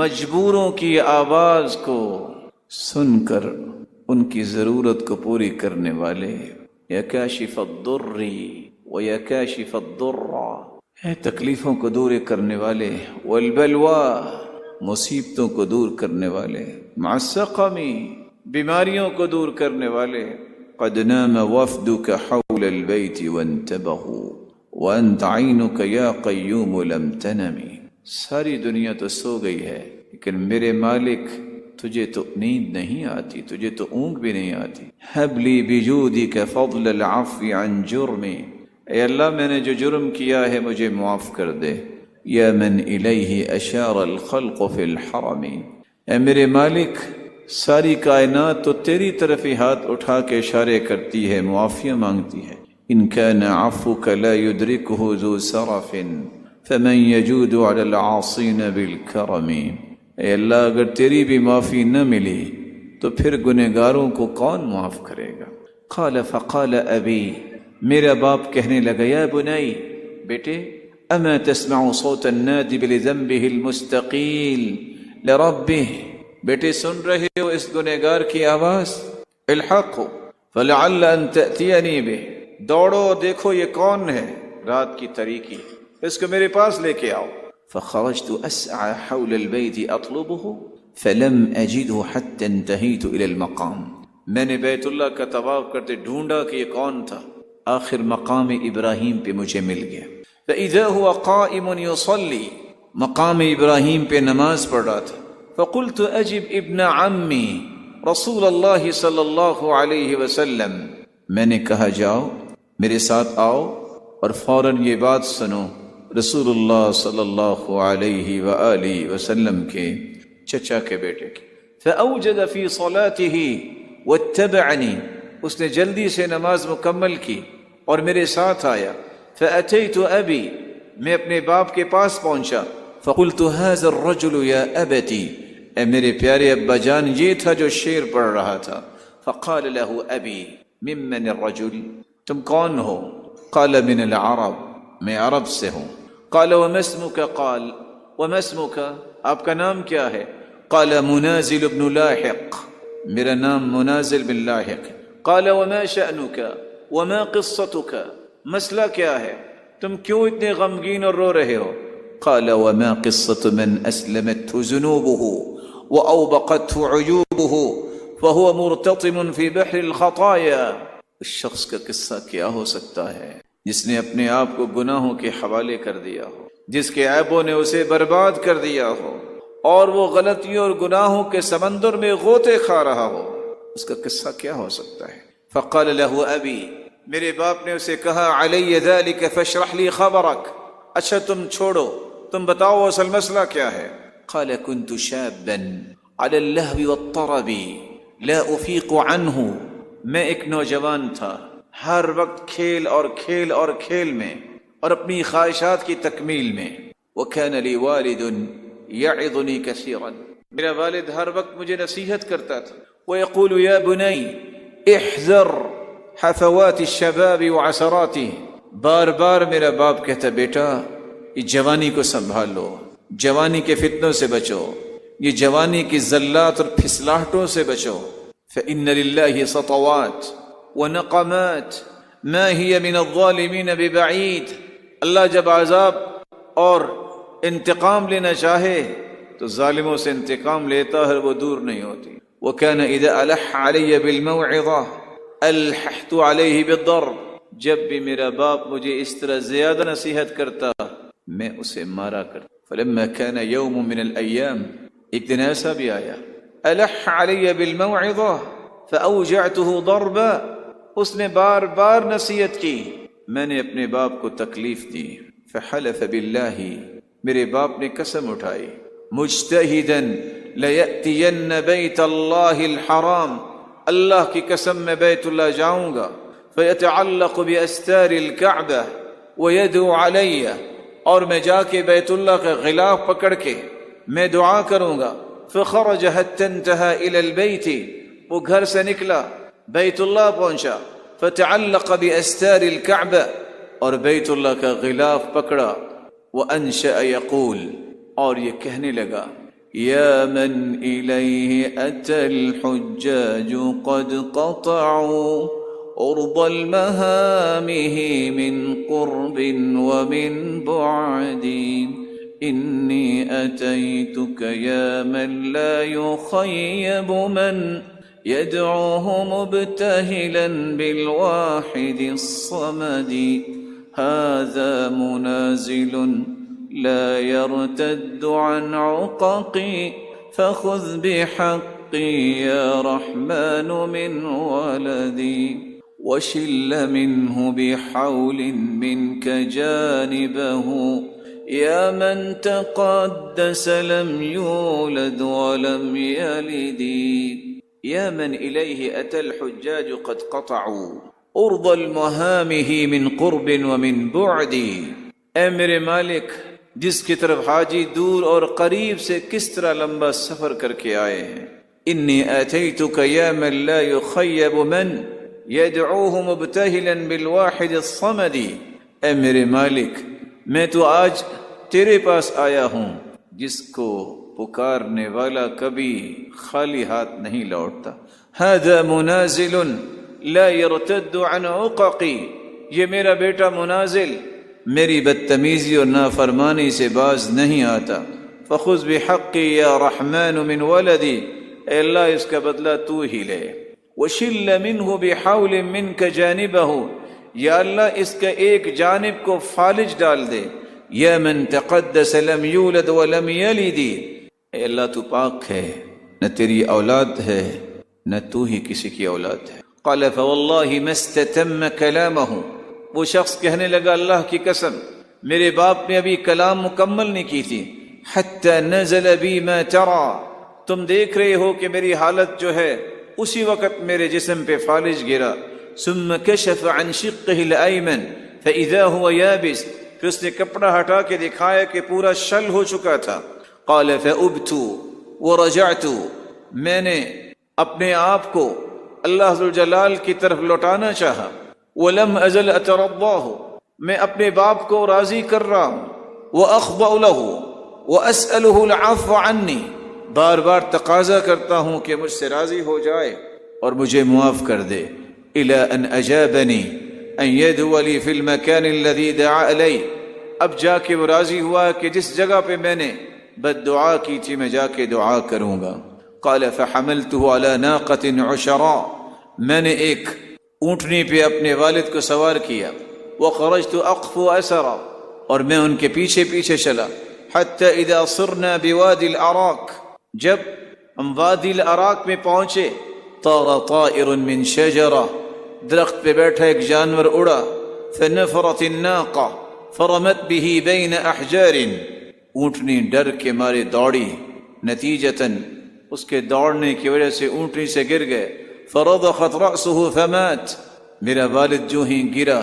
مجبوروں کی آواز کو سن کر ان کی ضرورت کو پوری کرنے والے، یا کاشف الضر و یا کاشف الضر، اے تکلیفوں کو دور کرنے والے، والبلوى، مصیبتوں کو دور کرنے والے، مع السقم، بیماریوں کو دور کرنے والے، قد نام وفدك حول البيت وانتبهوا وانت عينك يا قيوم لم تنم، ساری دنیا تو سو گئی ہے لیکن میرے مالک تجھے تو نیند نہیں آتی، تجھے تو اونگ بھی نہیں آتی، هب لي بجودك فضل العفو عن جرمي، اے اللہ میں نے جو جرم کیا ہے مجھے معاف کر دے، یا من الیہ اشار الخلق فی الحرم، اے میرے مالک ساری کائنات تو تیری طرف ہی ہاتھ اٹھا کے اشارے کرتی ہے، معافیاں مانگتی ہے، ان كان عفوك لا يدركه ذو سرف فمن يجود على العاصين بالكرم، اے اللہ اگر تیری بھی معافی نہ ملی تو پھر گنہگاروں کو کون معاف کرے گا؟ قال فقال ابی، میرا باپ کہنے لگا یا بنی، بیٹے، اما تسمع صوت النادب لذنبه المستقیل لربه، بیٹے سن رہے ہو اس گنہگار کی آواز؟ الحق فلعل ان تأتینی به، دوڑو دیکھو یہ کون ہے، رات کی تاریکی، اس کو میرے پاس لے کے آؤ۔ فخرجت اسعى حول البيت اطلبه فلم اجده حتى انتهيت الى المقام، میں نے بیت اللہ کا طواف کرتے ڈھونڈا کہ یہ کون تھا، آخر مقام ابراہیم پہ مجھے مل گیا۔ فاذا هو قائم يصلي، مقام ابراہیم پہ نماز پڑھ رہا تھا۔ فقلت اجب ابن عمی رسول اللہ صلی اللہ علیہ وسلم، میں نے کہا جاؤ میرے ساتھ آؤ اور فوراً یہ بات سنو، رسول اللہ صلی اللہ علیہ وآلہ وسلم کے چچا کے بیٹے کی۔ فأوجد فی صلاته واتبعنی، اس نے جلدی سے نماز مکمل کی اور میرے ساتھ آیا۔ فأتیت ابی، میں اپنے باپ کے پاس پہنچا۔ فقلت هذا الرجل یا ابتی، اے میرے پیارے ابا جان یہ تھا جو شعر پڑھ رہا تھا۔ فقال له ابی ممن الرجل، تم کون ہو؟ قال من العرب، میں عرب سے ہوں۔ قال وما اسمك؟ قال وما اسمك، آپ کا نام کیا ہے؟ قال منازل بن لاحق، میرا نام منازل بن لاحق۔ قال وما شأنك وما قصتك، مسئلہ کیا ہے، تم کیوں اتنے غمگین اور رو رہے ہو؟ قال وما قصة من أسلمته ذنوبه وأوبقته عيوبه فهو مرتطم في بحر الخطايا، اس شخص کا قصہ کیا ہو سکتا ہے جس نے اپنے آپ کو گناہوں کے حوالے کر دیا ہو، جس کے عیبوں نے اسے برباد کر دیا ہو اور وہ غلطیوں اور گناہوں کے سمندر میں غوطے کھا رہا ہو، اس کا قصہ کیا ہو سکتا ہے؟ فقال له ابی، میرے باپ نے اسے کہا علی ذلك فاشرح لي خبرك، اچھا تم چھوڑو، تم بتاؤ اصل مسئلہ کیا ہے؟ قال كنت شابا على اللهو والطرب لا افيق عنه، میں ایک نوجوان تھا ہر وقت کھیل اور کھیل اور کھیل میں اور اپنی خواہشات کی تکمیل میں۔ وكان لي والد يعظني كثيرا، میرا والد ہر وقت مجھے نصیحت کرتا تھا۔ ويقول يا بني احذر حفوات الشباب وعثراته، بار بار میرا باپ کہتا بیٹا یہ جوانی کو سنبھال لو، جوانی کے فتنوں سے بچو، یہ جوانی کی زلات اور پھسلاہٹوں سے بچو۔ فإن لله سطوات ونقمات ما هي من الظالمين ببعید، اللہ جب عذاب اور انتقام لینا چاہے تو ظالموں سے انتقام لیتا ہے، وہ دور نہیں ہوتی۔ وكان إذا ألح علي بالموعظة ألححت عليه بالضرب، جب بھی میرا باپ مجھے اس طرح زیادہ نصیحت کرتا میں اسے مارا کرتا۔ فلما كان يوم من الأيام، ایک دن ایسا بھی آیا، ألح علي بالموعظة فأوجعته ضربا، اس نے بار بار نصیحت کی، میں نے اپنے باپ کو تکلیف دی۔ فحلف بالله، میرے باپ نے قسم اٹھائی، مجتہدا ليأتين بيت الله الحرام، اللہ کی قسم میں بیت اللہ جاؤں گا، فيتعلق بأستار الكعبة ويدعو علي، اور میں جا کے بیت اللہ کا غلاف پکڑ کے میں دعا کروں گا۔ فخرج حتى انتهى إلى البيت، وہ گھر سے نکلا بیت اللہ پہنچا، فتعلق بأستار الكعبة، اور بیت اللہ کا غلاف پکڑا۔ وأنشأ يقول، اور یہ کہنے لگا، يا من إليه أتى الحجاج قد قطعوا أرض المهامه من قرب ومن بعد، إني أتيتك يا من لا يخيب من يدعوه مبتهلا بالواحد الصمد، هذا منازل لا يرتد عن عققي، فخذ بحقي يا رحمن من ولدي، وشل منه بحول منك جانبه، يا من تقدس لم يولد ولم يلد، يا من إليه أتى الحجاج قد قطعوا أرض المهامه من قرب ومن بعد، اے میرے مالک جس کی طرف حاجی دور اور قریب سے کس طرح لمبا سفر کر کے آئے ہیں، انی آتیتک یا من لا یخیب من یدعوہ مبتہلا بالواحد الصمد، اے میرے مالک میں تو آج تیرے پاس آیا ہوں جس کو پکارنے والا کبھی خالی ہاتھ نہیں لوٹتا. ھذا منازل لا يرتد عن عققی، یہ میرا بیٹا منازل میری بدتمیزی اور نافرمانی سے باز نہیں آتا. فخذ بحقی یا رحمن من ولدی، اے اللہ اس کا بدلہ تو ہی لے. وشل منہ بحول منک جانبہ، یا اللہ اس کا ایک جانب کو فالج ڈال دے. یا من تقدس لم یولد ولم یلد، اے اللہ تو پاک ہے، نہ تیری اولاد ہے نہ تو ہی کسی کی اولاد ہے. قال فواللہ ما استتم کلامہ، وہ شخص کہنے لگا اللہ کی قسم میرے باپ نے ابھی کلام مکمل نہیں کی تھی. حتی نزل بی ما ترى، تم دیکھ رہے ہو کہ میری حالت جو ہے اسی وقت میرے جسم پہ فالج گرا. ثم کشف عن شقه الایمن فاذا هو یابس، پھر اس نے کپڑا ہٹا کے دکھایا کہ پورا شل ہو چکا تھا. قال فأبت ورجعت، میں نے اپنے آپ کو اللہ ذوالجلال کی طرف لوٹانا چاہا. ولم ازل اترضاه، میں اپنے باپ کو راضی کر رہا ہوں. واخضع له واسأله العفو عني، بار بار تقاضا کرتا ہوں کہ مجھ سے راضی ہو جائے اور مجھے معاف کر دے. الى ان اجابني ان يدعو لي في المكان الذي دعا لي، اب جا کے وہ راضی ہوا کہ جس جگہ پہ میں نے بد دعا کی تھی میں جا کے دعا کروں گا. قال فحملته على ناقة عشراء، میں نے ایک اونٹنی پہ اپنے والد کو سوار کیا. وخرجت اقفو اثرا، اور میں ان کے پیچھے پیچھے چلا. حتى اذا صرنا بوادي العراق، جب ہم وادی العراق میں پہنچے. طار طائر من شجرہ، درخت پہ بیٹھا ایک جانور اڑا. فنفرت الناقہ فرمت به بین احجار، اونٹنی ڈر کے مارے دوڑی. نتیجتاً اس کے دوڑنے کی وجہ سے اونٹنی سے گر گئے. فرضخت رأسه فمات، میرا والد جو ہی گرا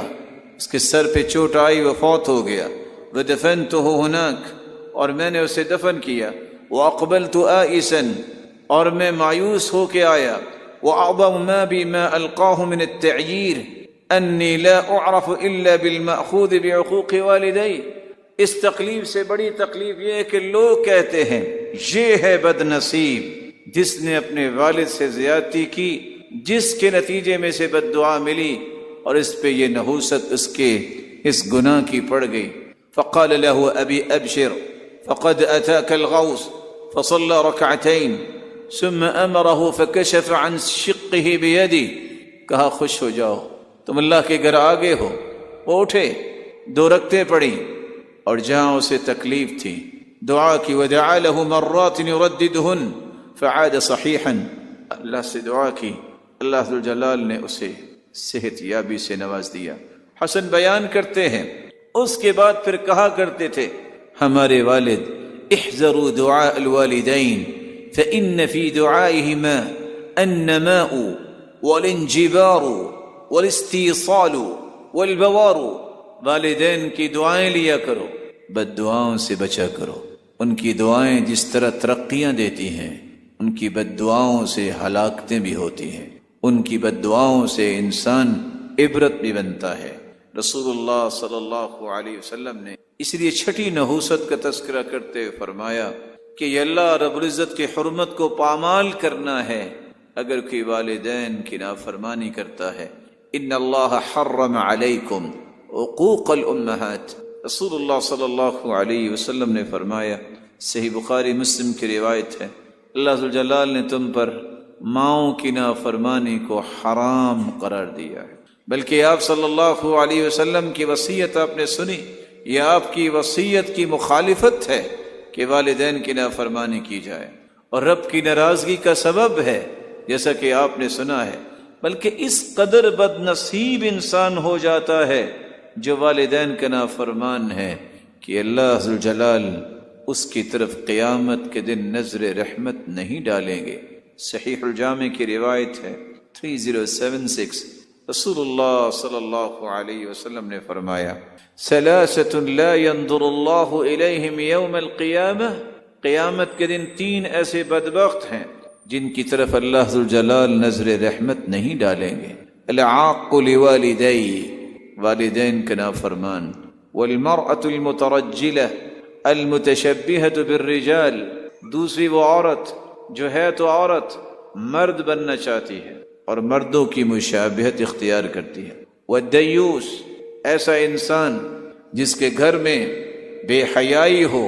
اس کے سر پہ چوٹ آئی وہ فوت ہو گیا. ودفنته هناك، اور میں نے اسے دفن کیا. واقبلت آئسا، اور میں مایوس ہو کے آیا. واعظم ما بي ما القاه من التعيير انی لا اعرف الا بالمأخوذ بعقوق والدی، اس تکلیف سے بڑی تکلیف یہ ہے کہ لوگ کہتے ہیں یہ ہے بد نصیب جس نے اپنے والد سے زیادتی کی، جس کے نتیجے میں سے بد دعا ملی اور اس پہ یہ نحوست اس کے اس گناہ کی پڑ گئی. فقال له ابی ابشر فقد اتاك الغوث فصلى ركعتين ثم امره فكشف عن شقه بيده، کہا خوش ہو جاؤ تم اللہ کے گھر آگے ہو. وہ اٹھے 2 رکعتیں پڑھی اور جہاں اسے تکلیف تھی دعا کی. ودعا له مرات يرددهن فعاد صحيحا، اللہ سے دعا کی، اللہ ذوالجلال نے اسے صحت یابی سے نواز دیا. حسن بیان کرتے ہیں اس کے بعد پھر کہا کرتے تھے ہمارے والد احذروا دعاء الوالدین فإن في دعائهما النماء والانجبار والاستیصال والبوار، والدین کی دعائیں لیا کرو، بد دعاؤں سے بچا کرو. ان کی دعائیں جس طرح ترقیاں دیتی ہیں ان کی بد دعاؤں سے ہلاکتیں بھی ہوتی ہیں. ان کی بد دعاؤں سے انسان عبرت بھی بنتا ہے. رسول اللہ صلی اللہ علیہ وسلم نے اس لیے چھٹی نحوست کا تذکرہ کرتے ہوئے فرمایا کہ یہ اللہ رب العزت کی حرمت کو پامال کرنا ہے اگر کوئی والدین کی نافرمانی کرتا ہے. ان اللہ حرم علیکم عقوق الامہات، رسول اللہ صلی اللہ علیہ وسلم نے فرمایا، صحیح بخاری مسلم کی روایت ہے، اللہ ذوالجلال نے تم پر ماؤں کی نافرمانی کو حرام قرار دیا ہے. بلکہ آپ صلی اللہ علیہ وسلم کی وصیت آپ نے سنی، یہ آپ کی وصیت کی مخالفت ہے کہ والدین کی نافرمانی کی جائے اور رب کی ناراضگی کا سبب ہے جیسا کہ آپ نے سنا ہے. بلکہ اس قدر بد نصیب انسان ہو جاتا ہے جو والدین کا نافرمان ہے کہ اللہ ذوالجلال اس کی طرف قیامت کے دن نظر رحمت نہیں ڈالیں گے. صحیح الجامع کی روایت ہے 3076، رسول اللہ صلی اللہ علیہ وسلم نے فرمایا ثلاثۃ لا ينظر اللہ الیہم یوم القیامہ، قیامت کے دن 3 ایسے بدبخت ہیں جن کی طرف اللہ ذوالجلال نظر رحمت نہیں ڈالیں گے. العاق لوالدی، والدین کا نافرمان. والمرأة المترجلة المتشبہة بالرجال، دوسری وہ عورت جو ہے تو عورت مرد بننا چاہتی ہے اور مردوں کی مشابہت اختیار کرتی ہے. والدیوس، ایسا انسان جس کے گھر میں بے حیائی ہو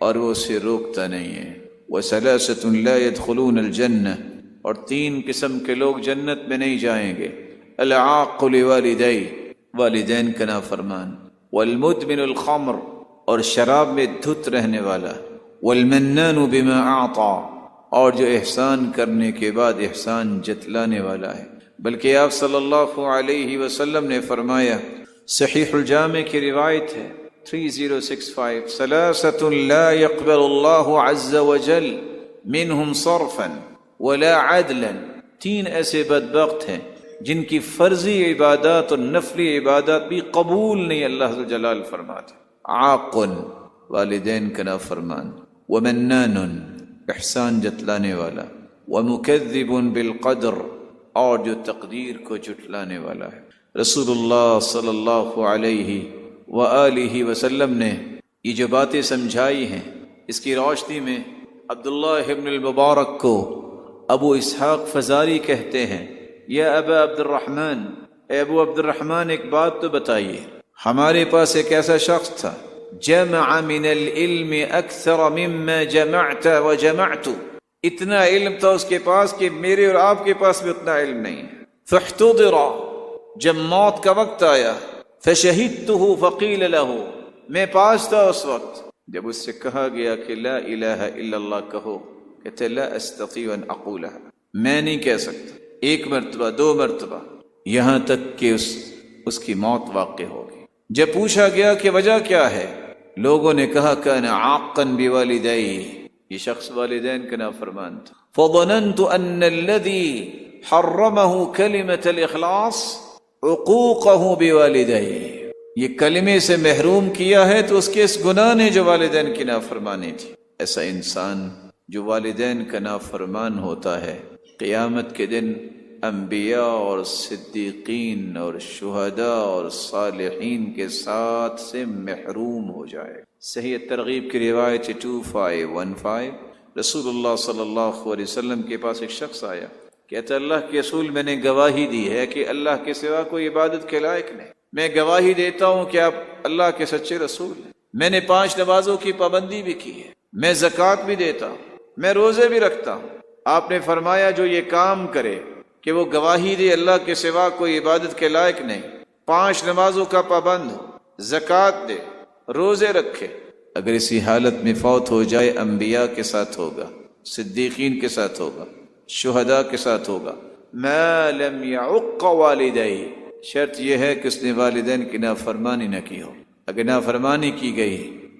اور وہ اسے روکتا نہیں ہے. وثلاثة لا يدخلون الجنة، اور 3 قسم کے لوگ جنت میں نہیں جائیں گے. العاق لوالدی، والدین کا نافرمان. والمدمن الخمر، اور شراب میں دھت رہنے والا. والمنان بما اعطى، اور جو احسان کرنے کے بعد احسان جتلانے والا ہے. بلکہ آپ صلی اللہ علیہ وسلم نے فرمایا، صحیح الجامع کی روایت ہے 3065، ثلاثة لا يقبل الله عز وجل منهم صرفا ولا عدلا. 3 ایسے بدبخت ہیں جن کی فرضی عبادات اور نفلی عبادات بھی قبول نہیں اللہ جلال فرماتے. عاق، والدین کا نافرمان. ومنان، احسان جتلانے والا. ومکذب بالقدر، اور جو تقدیر کو جھٹلانے والا ہے. رسول اللہ صلی اللہ علیہ وآلہ وسلم نے یہ جو باتیں سمجھائی ہیں، اس کی روشنی میں عبداللہ ابن المبارک کو ابو اسحاق فزاری کہتے ہیں، یا ابا عبد الرحمن، اے ابو عبد الرحمن ایک بات تو بتائیے. ہمارے پاس ایک ایسا شخص تھا، جمع من العلم اکثر مما جمعت وجمعت، اتنا علم تھا اس کے پاس کہ میرے اور آپ کے پاس بھی اتنا علم نہیں ہے. فاحتضر، جب موت کا وقت آیا، فشہدتہ فقیل له، میں پاس تھا اس وقت جب اس سے کہا گیا کہ لا الہ الا اللہ کہو، کہتے لا استطیع ان اقولها، میں نہیں کہہ سکتا. 1 مرتبہ 2 مرتبہ، یہاں تک کہ اس کی موت واقع ہوگی. جب پوچھا گیا کہ وجہ کیا ہے، لوگوں نے کہا کان عاقا بوالدیہ، یہ شخص والدین کا نافرمان تھا. فظننت ان الذی حرمہ کلمۃ الاخلاص عقوقہ بوالدیہ، یہ کلمے سے محروم کیا ہے تو اس کے اس گناہ نے جو والدین کی نافرمانی تھی. ایسا انسان جو والدین کا نافرمان ہوتا ہے، قیامت کے دن انبیاء اور صدیقین اور شہداء اور صالحین کے ساتھ سے محروم ہو جائے. صحیح ترغیب کی روایت 2515، رسول اللہ صلی اللہ علیہ وسلم کے پاس ایک شخص آیا، کہتا اللہ کے رسول، میں نے گواہی دی ہے کہ اللہ کے سوا کوئی عبادت کے لائق نہیں. میں گواہی دیتا ہوں کہ آپ اللہ کے سچے رسول ہیں. میں نے 5 نمازوں کی پابندی بھی کی ہے، میں زکوٰۃ بھی دیتا ہوں، میں روزے بھی رکھتا ہوں. آپ نے فرمایا جو یہ کام کرے کہ وہ گواہی دے اللہ کے سوا کوئی عبادت کے لائق نہیں، 5 نمازوں کا پابند ہو، زکوٰۃ دے، روزے رکھے، اگر اسی حالت میں فوت ہو جائے، انبیاء کے ساتھ ہوگا، صدیقین کے ساتھ ہوگا، شہداء کے ساتھ ہوگا. ما لم يعق والدیہ، شرط یہ ہے کہ اس نے والدین کی نافرمانی نہ کی ہو. اگر نافرمانی کی گئی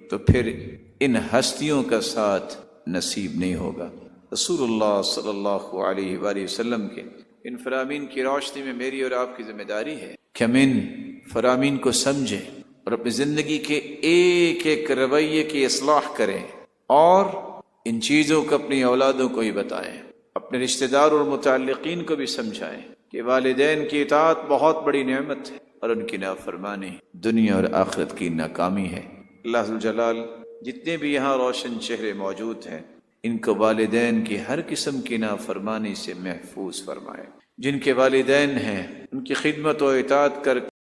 تو پھر ان ہستیوں کا ساتھ نصیب نہیں ہوگا. رسول اللہ صلی اللہ علیہ وآلہ وسلم کے ان فرامین کی روشنی میں میری اور آپ کی ذمہ داری ہے کہ ہم ان فرامین کو سمجھیں اور اپنی زندگی کے ایک ایک رویے کی اصلاح کریں، اور ان چیزوں کو اپنی اولادوں کو ہی بتائیں، اپنے رشتہ دار اور متعلقین کو بھی سمجھائیں کہ والدین کی اطاعت بہت بڑی نعمت ہے اور ان کی نافرمانی دنیا اور آخرت کی ناکامی ہے. اللہ ذوالجلال جتنے بھی یہاں روشن چہرے موجود ہیں، ان کو والدین کی ہر قسم کی نافرمانی سے محفوظ فرمائے. جن کے والدین ہیں ان کی خدمت و اطاعت کر